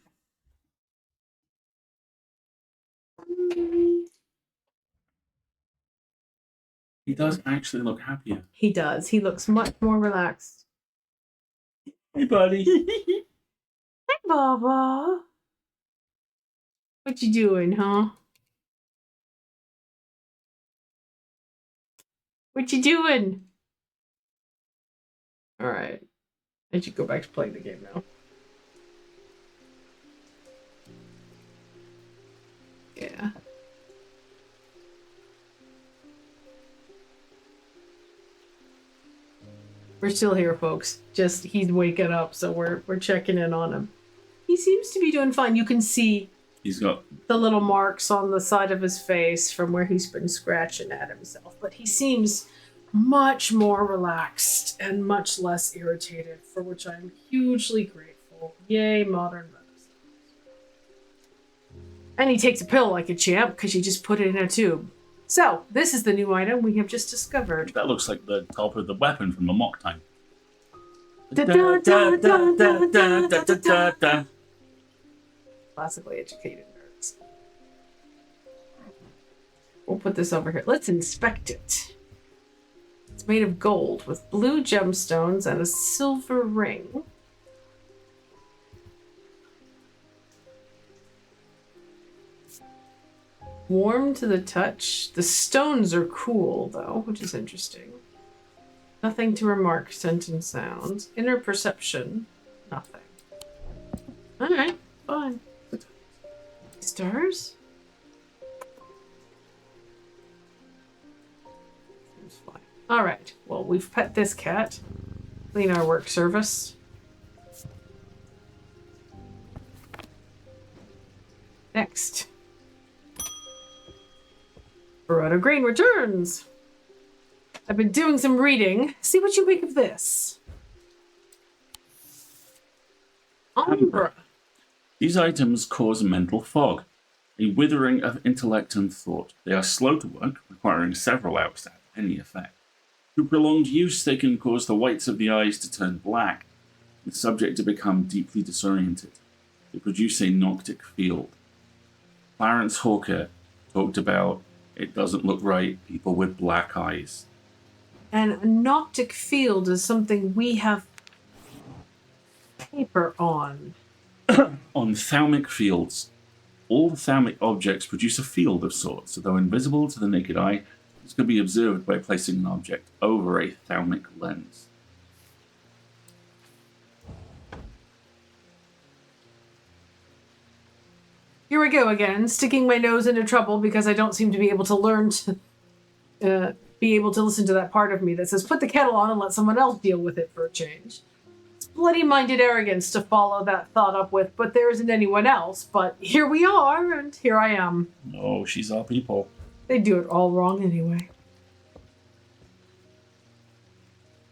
S2: He does actually look happier.
S1: He does. He looks much more relaxed.
S2: Hey, buddy.
S1: Hey, Baba. What you doing, huh? What you doing? All right. I should go back to playing the game now. Yeah. We're still here, folks. Just he's waking up, so we're checking in on him. He seems to be doing fine. You can see
S2: He's got
S1: the little marks on the side of his face from where he's been scratching at himself, but he seems much more relaxed and much less irritated, for which I'm hugely grateful. Yay, modern medicine. And he takes a pill like a champ because you just put it in a tube. So, this is the new item we have just discovered.
S2: that looks like the top of the weapon from the mock time.
S1: Classically educated nerds. We'll put this over here. Let's inspect it. It's made of gold with blue gemstones and a silver ring. Warm to the touch. The stones are cool, though, which is interesting. Nothing to remark. Scent and sounds. Inner perception. Nothing. Alright, fine. Stars? Seems fine. Alright, well, we've pet this cat. Clean our work service. Next. Baroda Green returns. I've been doing some reading. See what you make of this. Umbra.
S2: These items cause mental fog, a withering of intellect and thought. They are slow to work, requiring several hours to have any effect. Through prolonged use, they can cause the whites of the eyes to turn black, and the subject to become deeply disoriented. They produce a noctic field. Clarence Hawker talked about it doesn't look right, people with black eyes.
S1: And a noctic field is something we have paper on.
S2: On thalmic fields, all thalmic objects produce a field of sorts, although invisible to the naked eye. This can be observed by placing an object over a thalmic lens.
S1: Here we go again, sticking my nose into trouble because I don't seem to be able to learn to be able to listen to that part of me that says, put the kettle on and let someone else deal with it for a change. It's bloody-minded arrogance to follow that thought up with, but there isn't anyone else. But here we are, and here I am.
S2: No, she's our people.
S1: They do it all wrong anyway.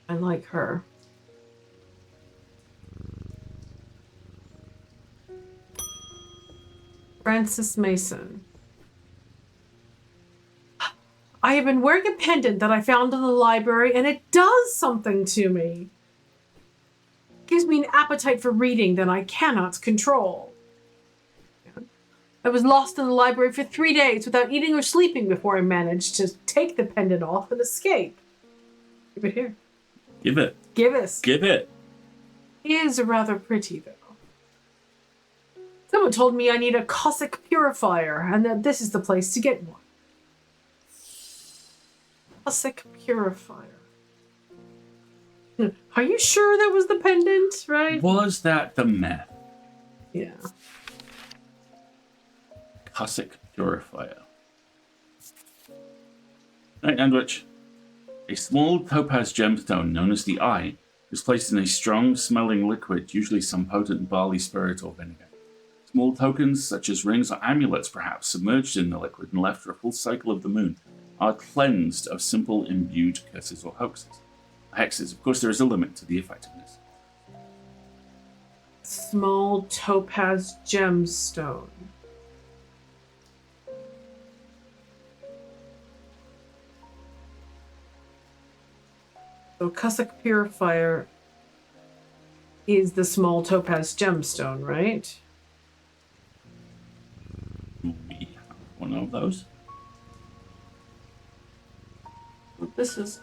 S1: I like her. Francis Mason. I have been wearing a pendant that I found in the library, and it does something to me. It gives me an appetite for reading that I cannot control. I was lost in the library for 3 days without eating or sleeping before I managed to take the pendant off and escape. Give it here.
S2: Give it.
S1: Give us.
S2: Give it.
S1: It is rather pretty, though. Someone told me I need a Cossack purifier, and that this is the place to get one. Cossack purifier. Are you sure that was the pendant, right?
S2: Was that the meth?
S1: Yeah.
S2: Cossack purifier. Right, Andwich. A small topaz gemstone known as the Eye is placed in a strong-smelling liquid, usually some potent barley spirit or vinegar. Small tokens, such as rings or amulets perhaps, submerged in the liquid and left for a full cycle of the moon, are cleansed of simple imbued curses or hoaxes. Hexes. Of course, there is a limit to the effectiveness.
S1: Small topaz gemstone. So Cossack purifier is the small topaz gemstone, right?
S2: We have one of those.
S1: This is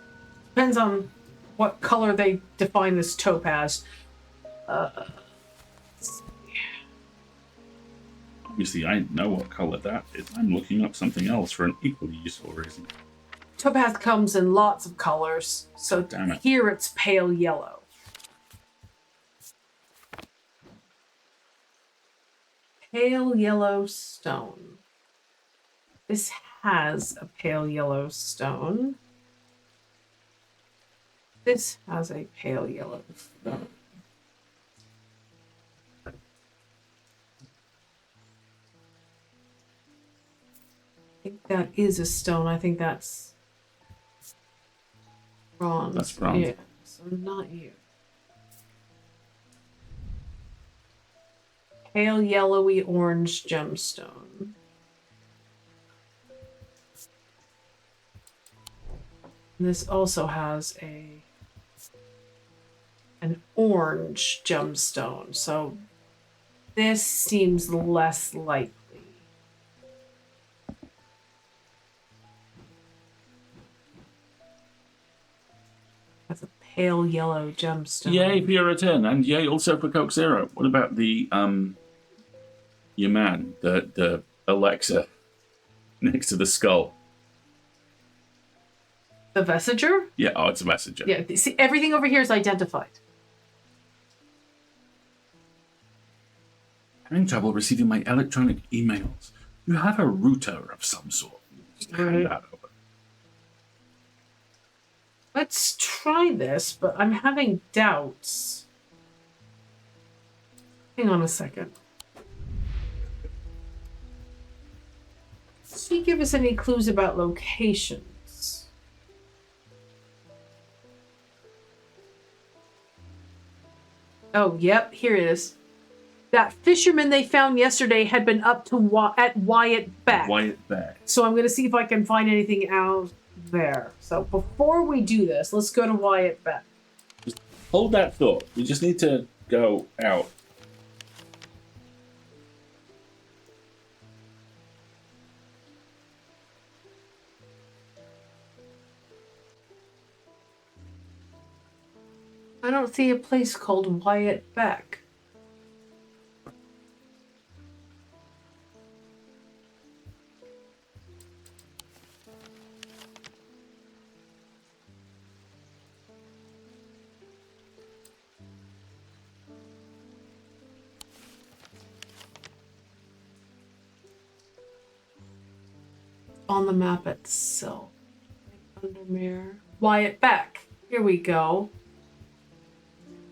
S1: depends on what color they define as topaz.
S2: Obviously, I know what color that is. I'm looking up something else for an equally useful reason.
S1: Topaz comes in lots of colors, so
S2: Damn it.
S1: here it's pale yellow. Pale yellow stone. This has a pale yellow stone. This has a pale yellow stone. I think that is a stone. I think that's bronze.
S2: That's bronze.
S1: Yeah, so not you. Pale yellowy orange gemstone. This also has an orange gemstone, so this seems less likely. That's a pale yellow gemstone.
S2: Yay for your return, and yay also for Coke Zero. What about the your man, the Alexa next to the skull?
S1: The Vesiger?
S2: Yeah, oh, it's a messenger.
S1: Yeah, see, everything over here is identified.
S2: Having trouble receiving my electronic emails. You have a router of some sort. Just hand that over.
S1: Let's try this, but I'm having doubts. Hang on a second. Does she give us any clues about locations? Oh, yep, here it is. That fisherman they found yesterday had been up to at Wyatt Beck.
S2: Wyatt Beck.
S1: So I'm going to see if I can find anything out there. So before we do this, let's go to Wyatt Beck.
S2: Just hold that thought. We just need to go out.
S1: I don't see a place called Wyatt Beck. On the map itself. Undermere. Wyatt Beck. Here we go.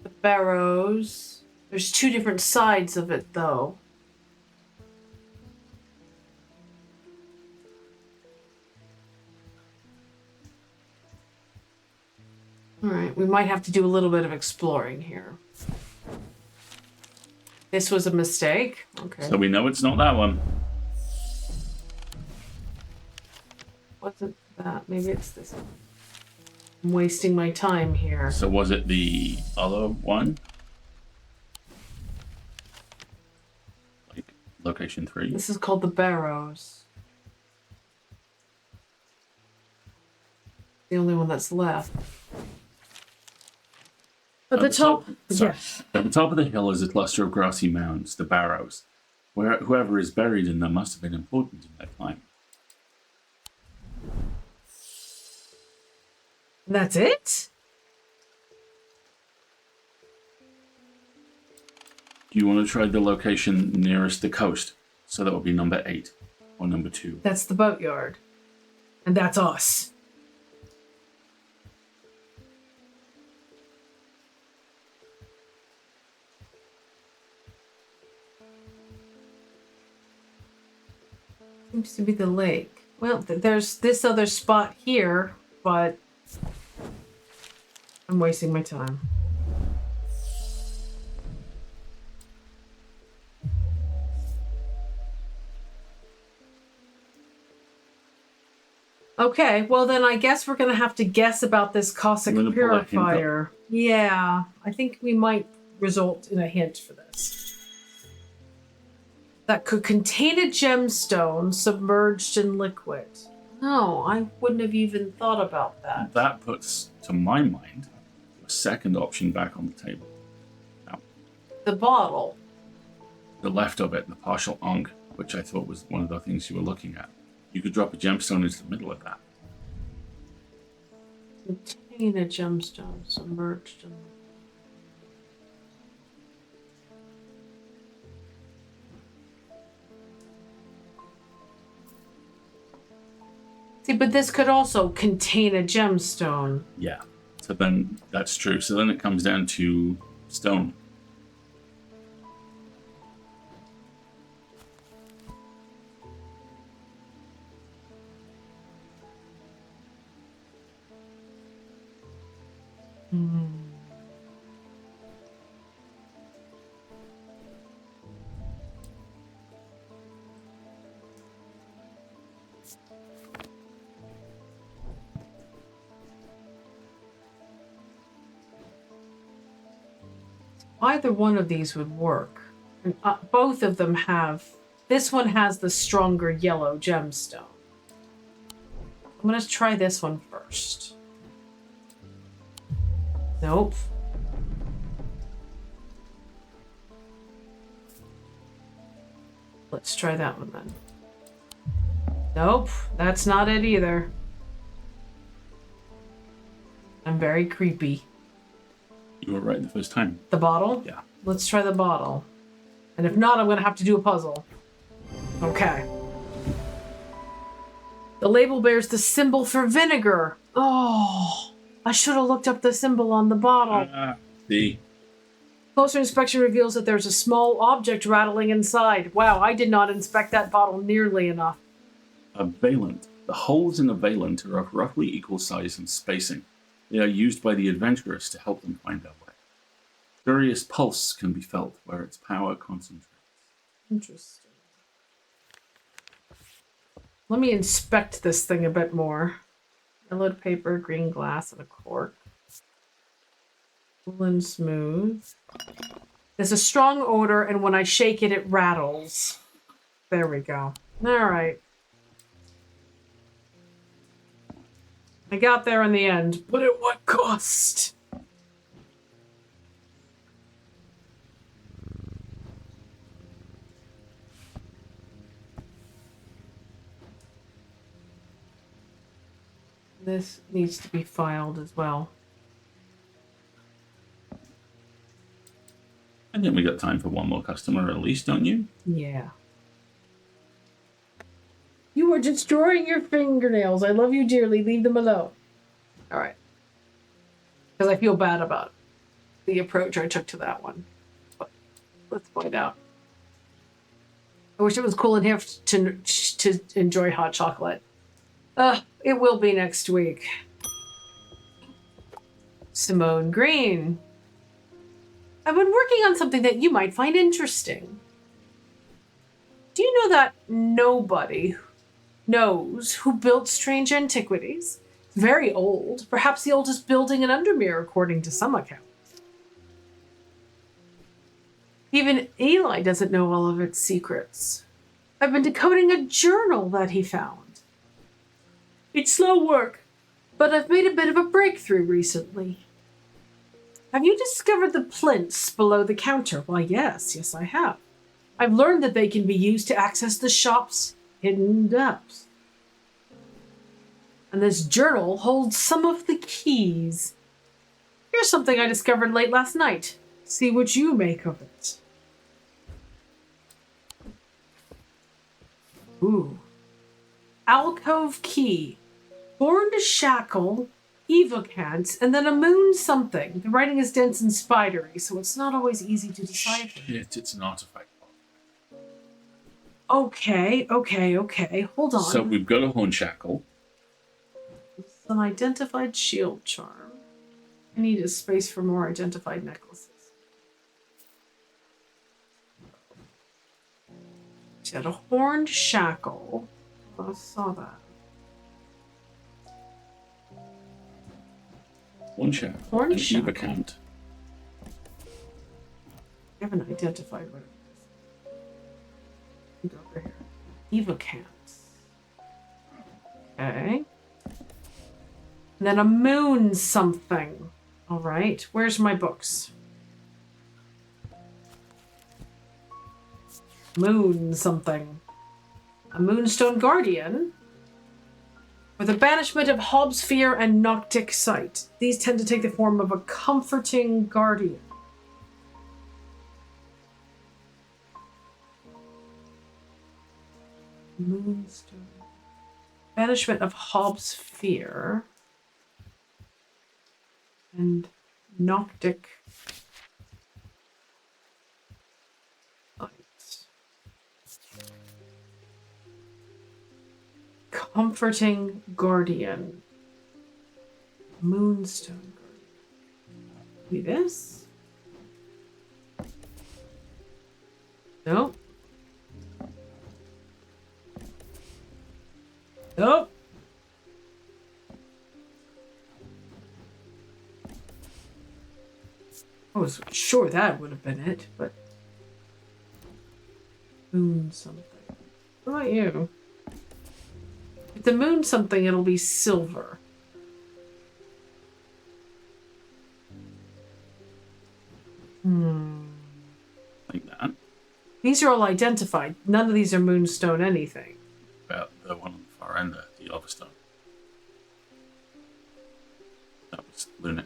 S1: The Barrows. There's two different sides of it, though. Alright, we might have to do a little bit of exploring here. This was a mistake. Okay.
S2: So we know it's not that one.
S1: Wasn't that? Maybe it's this one. I'm wasting my time here.
S2: So was it the other one? Like location 3?
S1: This is called the Barrows. The only one that's left. At the top,
S2: sorry.
S1: yes.
S2: At the top of the hill is a cluster of grassy mounds, the Barrows. Where whoever is buried in them must have been important in their time.
S1: That's it?
S2: Do you want to try the location nearest the coast? So that would be number 8 or number 2.
S1: That's the boatyard. And that's us. Seems to be the lake. Well, there's this other spot here, but I'm wasting my time. Okay, well then I guess we're gonna have to guess about this Cossack
S2: I'm gonna pull that hint up.
S1: purifier. Yeah, I think we might result in a hint for this. That could contain a gemstone submerged in liquid. No, I wouldn't have even thought about that.
S2: That puts, to my mind, a second option back on the table. Now,
S1: The bottle.
S2: the left of it, the partial ankh, which I thought was one of the things you were looking at. You could drop a gemstone into the middle of that.
S1: Contain a gemstone submerged in liquid. See, but this could also contain a gemstone.
S2: Yeah. So then that's true. So then it comes down to stone.
S1: Either one of these would work. And, both of them have... This one has the stronger yellow gemstone. I'm going to try this one first. Nope. Let's try that one then. Nope, that's not it either. I'm very creepy.
S2: You were right the first time.
S1: The bottle?
S2: Yeah.
S1: Let's try the bottle. And if not, I'm going to have to do a puzzle. Okay. The label bears the symbol for vinegar. Oh, I should have looked up the symbol on the bottle.
S2: See?
S1: Closer inspection reveals that there's a small object rattling inside. Wow, I did not inspect that bottle nearly enough.
S2: A valent. The holes in a valent are of roughly equal size and spacing. They are used by the adventurers to help them find their way. Curious pulse can be felt where its power concentrates.
S1: Interesting. Let me inspect this thing a bit more. Yellowed paper, green glass, and a cork. Cool and smooth. There's a strong odor, and when I shake it, it rattles. There we go. All right. I got there in the end, but at what cost? This needs to be filed as well.
S2: I think we got time for one more customer at least, don't you?
S1: Yeah. You are destroying your fingernails. I love you dearly. Leave them alone. All right. Because I feel bad about the approach I took to that one. But let's find out. I wish it was cool in here to enjoy hot chocolate. It will be next week. Simone Green. I've been working on something that you might find interesting. Do you know that nobody knows who built Strange Antiquities? It's very old, perhaps the oldest building in Undermere, according to some accounts. Even Eli doesn't know all of its secrets. I've been decoding a journal that he found. It's slow work, but I've made a bit of a breakthrough recently. Have you discovered the plinths below the counter? Why, yes, I have. I've learned that they can be used to access the shop's hidden depths. And this journal holds some of the keys. Here's something I discovered late last night. See what you make of it. Ooh. Alcove key. Horned shackle, evocant, and then a moon something. The writing is dense and spidery, so it's not always easy to decipher.
S2: Shit, it's an artifact.
S1: Okay. Hold on.
S2: So we've got a horn shackle.
S1: It's an identified shield charm. I need a space for more identified necklaces. She had a horned shackle. I saw that.
S2: One shackle.
S1: Horned
S2: an
S1: shackle.
S2: evocant.
S1: haven't identified what it is. Go over here. Evocans. Okay. And then a moon something. All right. Where's my books? Moon something. A moonstone guardian. With the banishment of Hobbs fear and Noctic sight. These tend to take the form of a comforting guardian. Moonstone. Banishment of Hobbs fear. And Noctic sight. Comforting guardian. Moonstone guardian. Maybe this? Nope. Nope. I was sure that would have been it, but moon something. What about you? If the moon something, it'll be silver.
S2: Like that.
S1: These are all identified. None of these are moonstone anything.
S2: About the one on the far end there, the Elverstone. That was Lunic.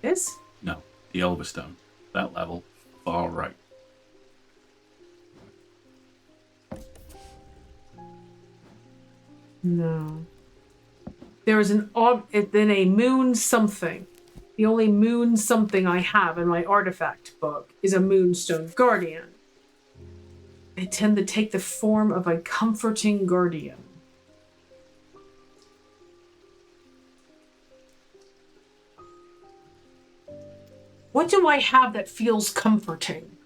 S1: This?
S2: No, the Elverstone. That level, far right.
S1: No. There is then a moon something. The only moon something I have in my artifact book is a moonstone guardian. They tend to take the form of a comforting guardian. What do I have that feels comforting?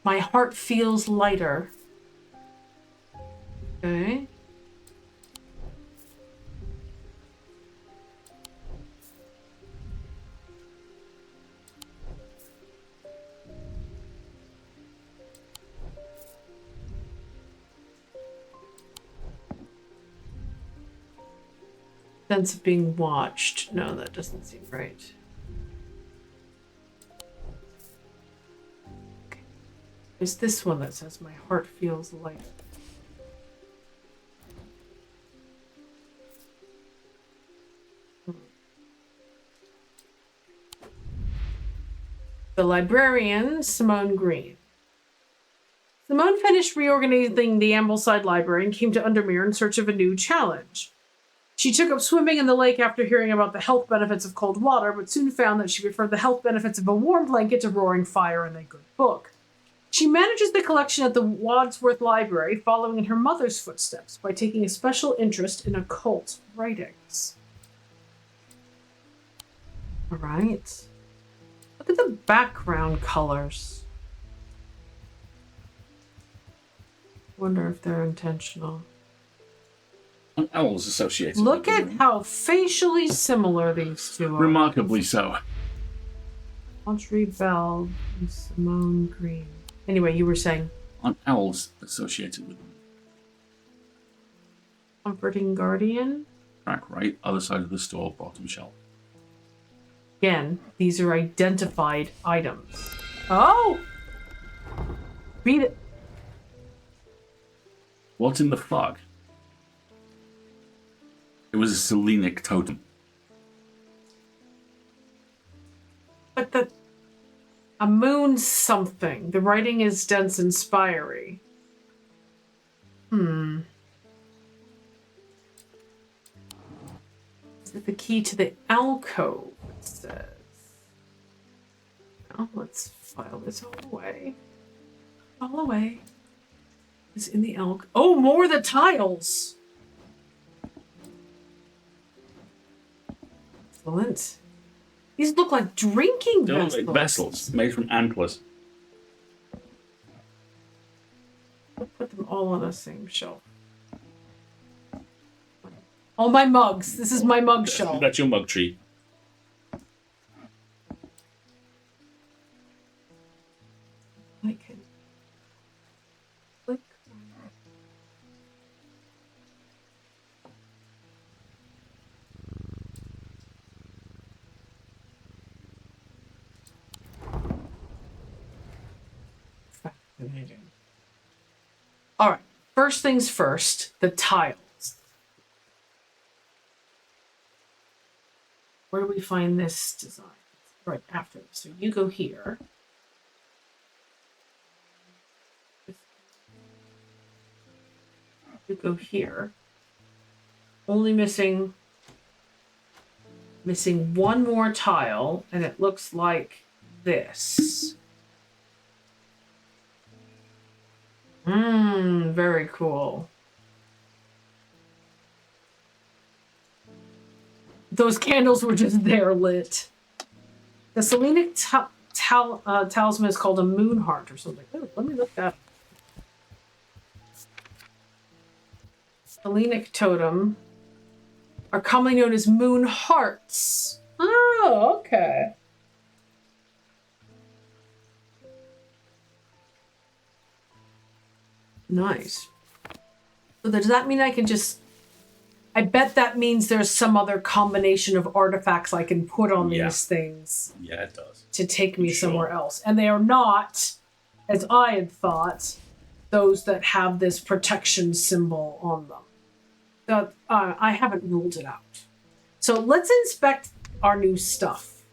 S1: My heart feels lighter. Okay. Sense of being watched. No, that doesn't seem right. Okay. There's this one that says my heart feels lighter. The librarian, Simone Green. Simone finished reorganizing the Ambleside Library and came to Undermere in search of a new challenge. She took up swimming in the lake after hearing about the health benefits of cold water, but soon found that she preferred the health benefits of a warm blanket to roaring fire and a good book. She manages the collection at the Wadsworth Library, following in her mother's footsteps by taking a special interest in occult writings. All right. Look at the background colors. Wonder if they're intentional.
S2: Owls associated.
S1: Look at how facially similar these two are.
S2: Remarkably so.
S1: Audrey Bell and Simone Green. Anyway, you were saying?
S2: Aren't owls associated with them?
S1: Comforting Guardian.
S2: Track right, other side of the store, bottom shelf.
S1: Again, these are identified items. Oh! Read it.
S2: What in the fuck? It was a Selenic totem.
S1: But a moon something. The writing is dense and spiry. Is it the key to the alcove? It says. Now let's file this all away. All away. It's in the alcove. Oh, more of the tiles. Excellent. These look like drinking
S2: They look
S1: vessels.
S2: like vessels made from antlers.
S1: I'll put them all on the same shelf. All my mugs. This is my mug shelf.
S2: That's your mug tree.
S1: I can click. Fascinating. All right. First things first, the tiles. Where do we find this design? Right after this. So you go here. You go here. Only missing one more tile, and it looks like this. Very cool. Those candles were just there lit. The Selenic talisman is called a moon heart or something. Oh, let me look that up. Selenic totem are commonly known as moon hearts. Oh, okay. Nice. So does that mean I can just... I bet that means there's some other combination of artifacts I can put on these things.
S2: Yeah, it does.
S1: To take me somewhere else. And they are not, as I had thought, those that have this protection symbol on them. So, I haven't ruled it out. So let's inspect our new stuff.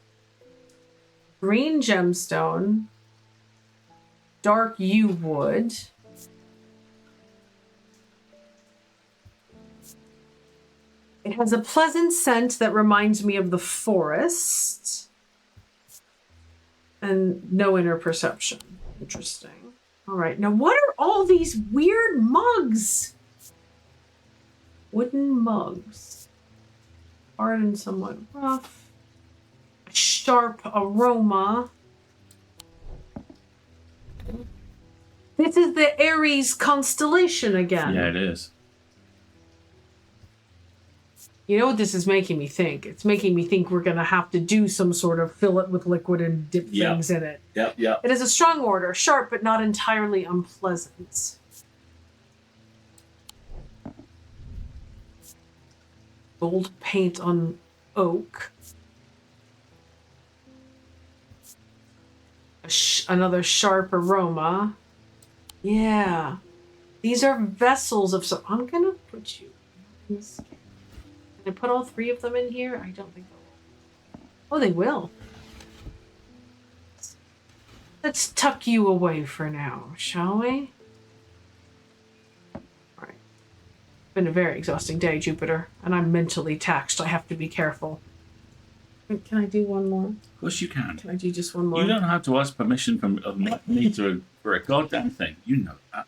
S1: Green gemstone. Dark yew wood. It has a pleasant scent that reminds me of the forest. And no inner perception. Interesting. All right. Now, what are all these weird mugs? Wooden mugs. Hard and somewhat rough. A sharp aroma. This is the Aries constellation again.
S2: Yeah, it is.
S1: You know what this is making me think? It's making me think we're going to have to do some sort of fill it with liquid and dip things in it.
S2: Yep.
S1: It is a strong order, sharp but not entirely unpleasant. Gold paint on oak. Another sharp aroma. Yeah. These are vessels of some... I'm going to put you in this. Can I put all three of them in here? I don't think they will. Oh, they will. Let's tuck you away for now, shall we? All right. Been a very exhausting day, Jupiter, and I'm mentally taxed. I have to be careful. Can I do one more?
S2: Of course you can.
S1: Can I do just one more?
S2: You don't have to ask permission from me for a goddamn thing. You know that.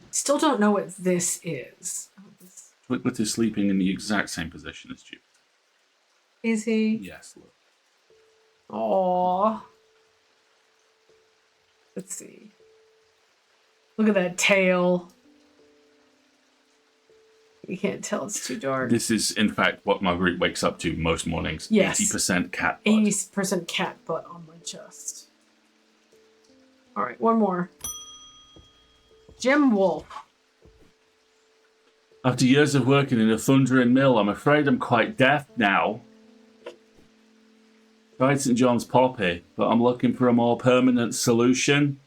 S1: Still don't know what this is.
S2: Twiglet is sleeping in the exact same position as Jupiter.
S1: Is he?
S2: Yes, look.
S1: Aww. Let's see. Look at that tail. You can't tell, it's too dark.
S2: This is, in fact, what Marguerite wakes up to most mornings.
S1: Yes.
S2: 80% cat butt.
S1: 80% cat butt on my chest. All right, one more. Jim Wolf.
S2: After years of working in a thundering mill, I'm afraid I'm quite deaf now. Tried St. John's Poppy, but I'm looking for a more permanent solution.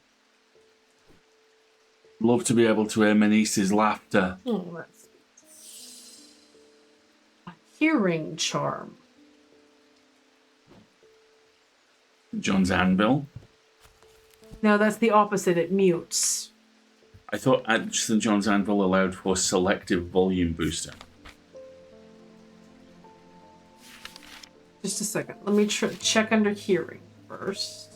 S2: Love to be able to hear my niece's laughter.
S1: Oh, that's a hearing charm.
S2: John's Anvil.
S1: No, that's the opposite. It mutes.
S2: I thought St. John's Anvil allowed for selective volume boosting.
S1: Just a second. Let me check under hearing first.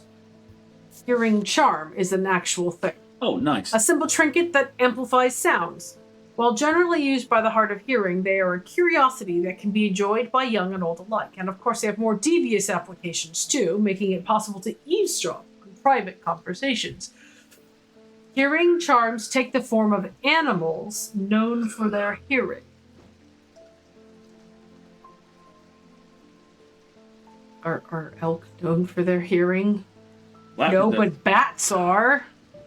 S1: Hearing charm is an actual thing.
S2: Oh, nice.
S1: A simple trinket that amplifies sounds. While generally used by the hard of hearing, they are a curiosity that can be enjoyed by young and old alike. And of course, they have more devious applications too, making it possible to eavesdrop on private conversations. Hearing charms take the form of animals known for their hearing. Are elk known for their hearing? No, but bats are.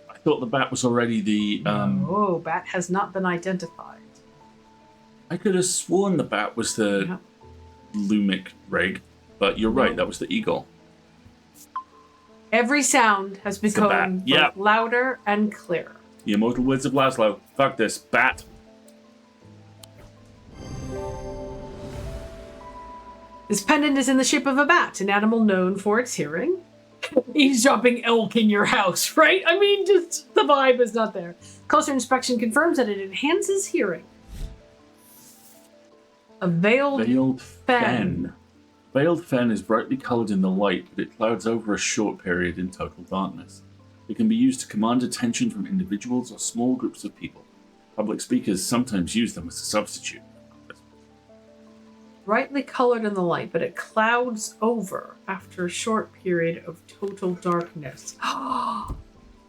S2: I thought the bat was already the...
S1: No, bat has not been identified.
S2: I could have sworn the bat was the Lumic rig, but you're right, that was the eagle.
S1: Every sound has become both louder and clearer.
S2: The immortal words of Laszlo. Fuck this. Bat.
S1: This pendant is in the shape of a bat, an animal known for its hearing. Eavesdropping elk in your house, right? I mean, just the vibe is not there. Closer inspection confirms that it enhances hearing. A veiled fen.
S2: Veiled fen is brightly colored in the light, but it clouds over a short period in total darkness. It can be used to command attention from individuals or small groups of people. Public speakers sometimes use them as a substitute.
S1: Brightly colored in the light, but it clouds over after a short period of total darkness.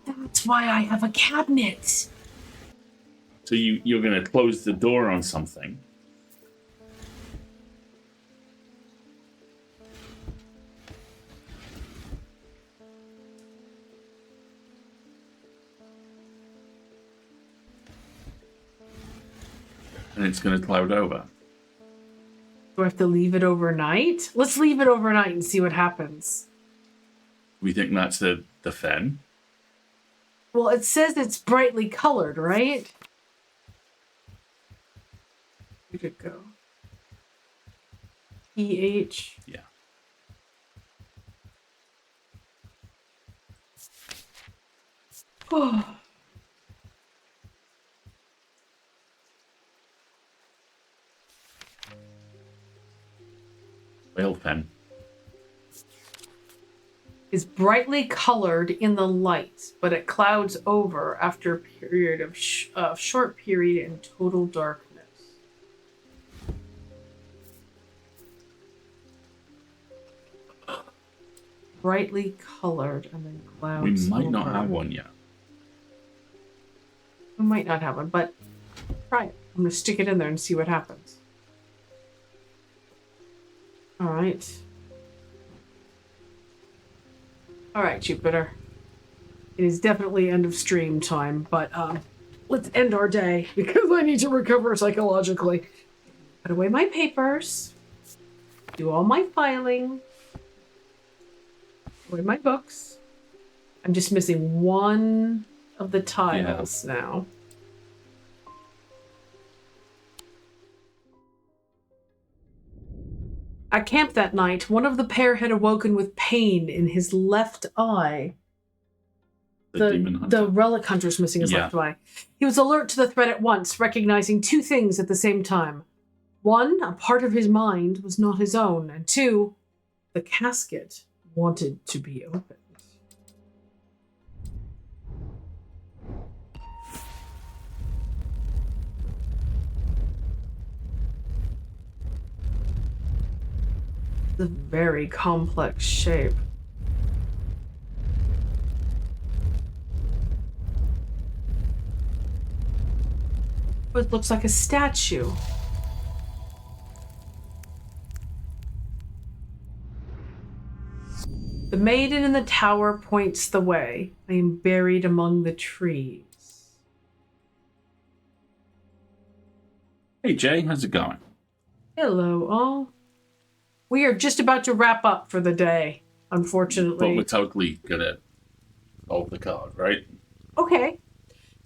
S1: That's why I have a cabinet.
S2: So you're going to close the door on something. And it's going to cloud over.
S1: Do I have to leave it overnight? Let's leave it overnight and see what happens.
S2: We think that's the fen.
S1: Well, it says it's brightly colored, right? Where'd it go? pH.
S2: Yeah.
S1: Oh.
S2: Whale fen.
S1: Is brightly colored in the light, but it clouds over after a period of short period in total darkness. Brightly colored and then clouds.
S2: We might
S1: over.
S2: not have one yet.
S1: We might not have one, but try it. I'm gonna stick it in there and see what happens. All right. All right, Jupiter. It is definitely end of stream time, but let's end our day because I need to recover psychologically. Put away my papers. Do all my filing. Put away my books. I'm just missing one of the tiles now. At camp that night, one of the pair had awoken with pain in his left eye. The relic hunter's missing his left eye. He was alert to the threat at once, recognizing two things at the same time. One, a part of his mind was not his own, and two, the casket wanted to be opened. It's a very complex shape. It looks like a statue. The maiden in the tower points the way. I am buried among the trees.
S2: Hey Jay, how's it going?
S1: Hello, all. We are just about to wrap up for the day, unfortunately.
S2: But we're totally gonna hold the card, right?
S1: Okay.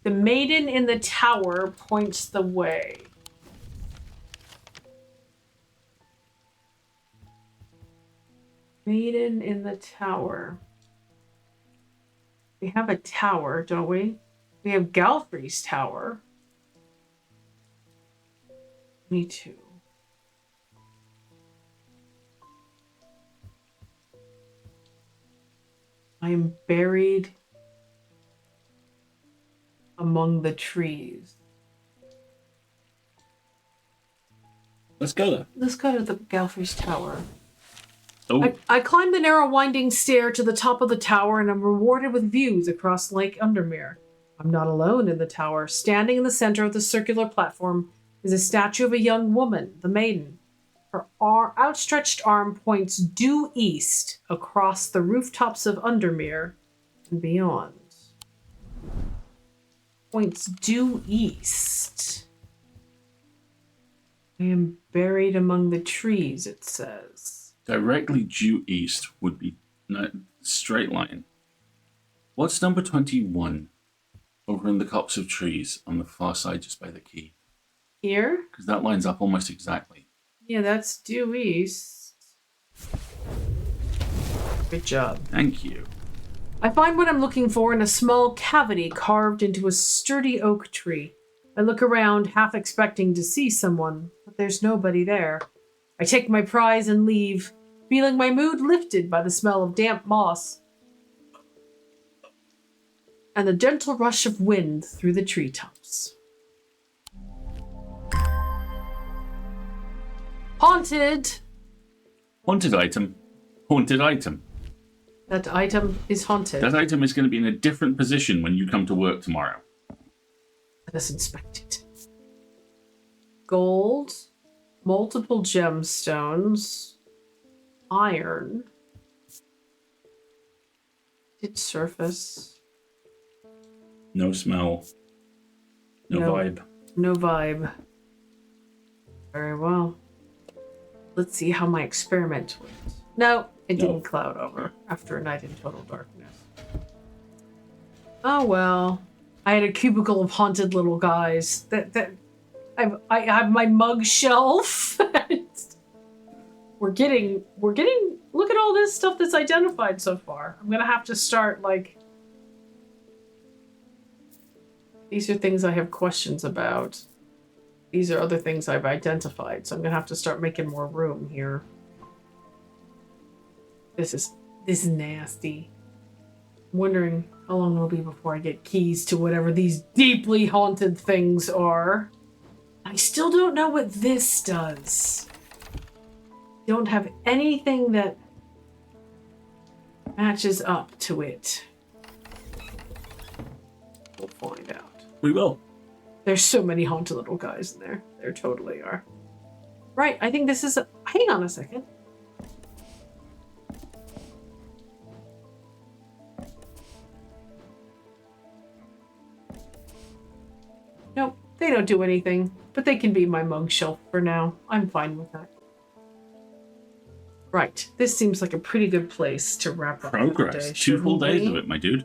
S1: The maiden in the tower points the way. Maiden in the tower. We have a tower, don't we? We have Galfrey's tower. Me too. I am buried among the trees.
S2: Let's go there.
S1: Let's go to the Galfrey's Tower.
S2: Oh,
S1: I climb the narrow winding stair to the top of the tower and I'm rewarded with views across Lake Undermere. I'm not alone in the tower. Standing in the center of the circular platform is a statue of a young woman, the maiden. Her outstretched arm points due east across the rooftops of Undermere and beyond. Points due east. I am buried among the trees, it says.
S2: directly due east would be straight line. What's number 21 over in the copse of trees on the far side just by the quay?
S1: Here?
S2: Because that lines up almost exactly.
S1: Yeah, that's due east. Good job.
S2: Thank you.
S1: I find what I'm looking for in a small cavity carved into a sturdy oak tree. I look around, half expecting to see someone, but there's nobody there. I take my prize and leave, feeling my mood lifted by the smell of damp moss and the gentle rush of wind through the treetops. Haunted!
S2: Haunted item. Haunted item.
S1: That item is haunted.
S2: That item is going to be in a different position when you come to work tomorrow.
S1: Let us inspect it. Gold, multiple gemstones, iron, its surface.
S2: No smell. No vibe.
S1: No vibe. Very well. Let's see how my experiment went. No, it didn't cloud over after a night in total darkness. Oh well. I had a cubicle of haunted little guys. I have my mug shelf. we're getting look at all this stuff that's identified so far. I'm gonna have to start like these are things I have questions about. These are other things I've identified, so I'm gonna have to start making more room here. This is nasty. I'm wondering how long it'll be before I get keys to whatever these deeply haunted things are. I still don't know what this does. Don't have anything that matches up to it. We'll find out.
S2: We will.
S1: There's so many haunted little guys in there. There totally are. Right, I think this is hang on a second. Nope, they don't do anything, but they can be my mug shelf for now. I'm fine with that. Right, this seems like a pretty good place to wrap up the day.
S2: Progress. 2 full days of it, my dude.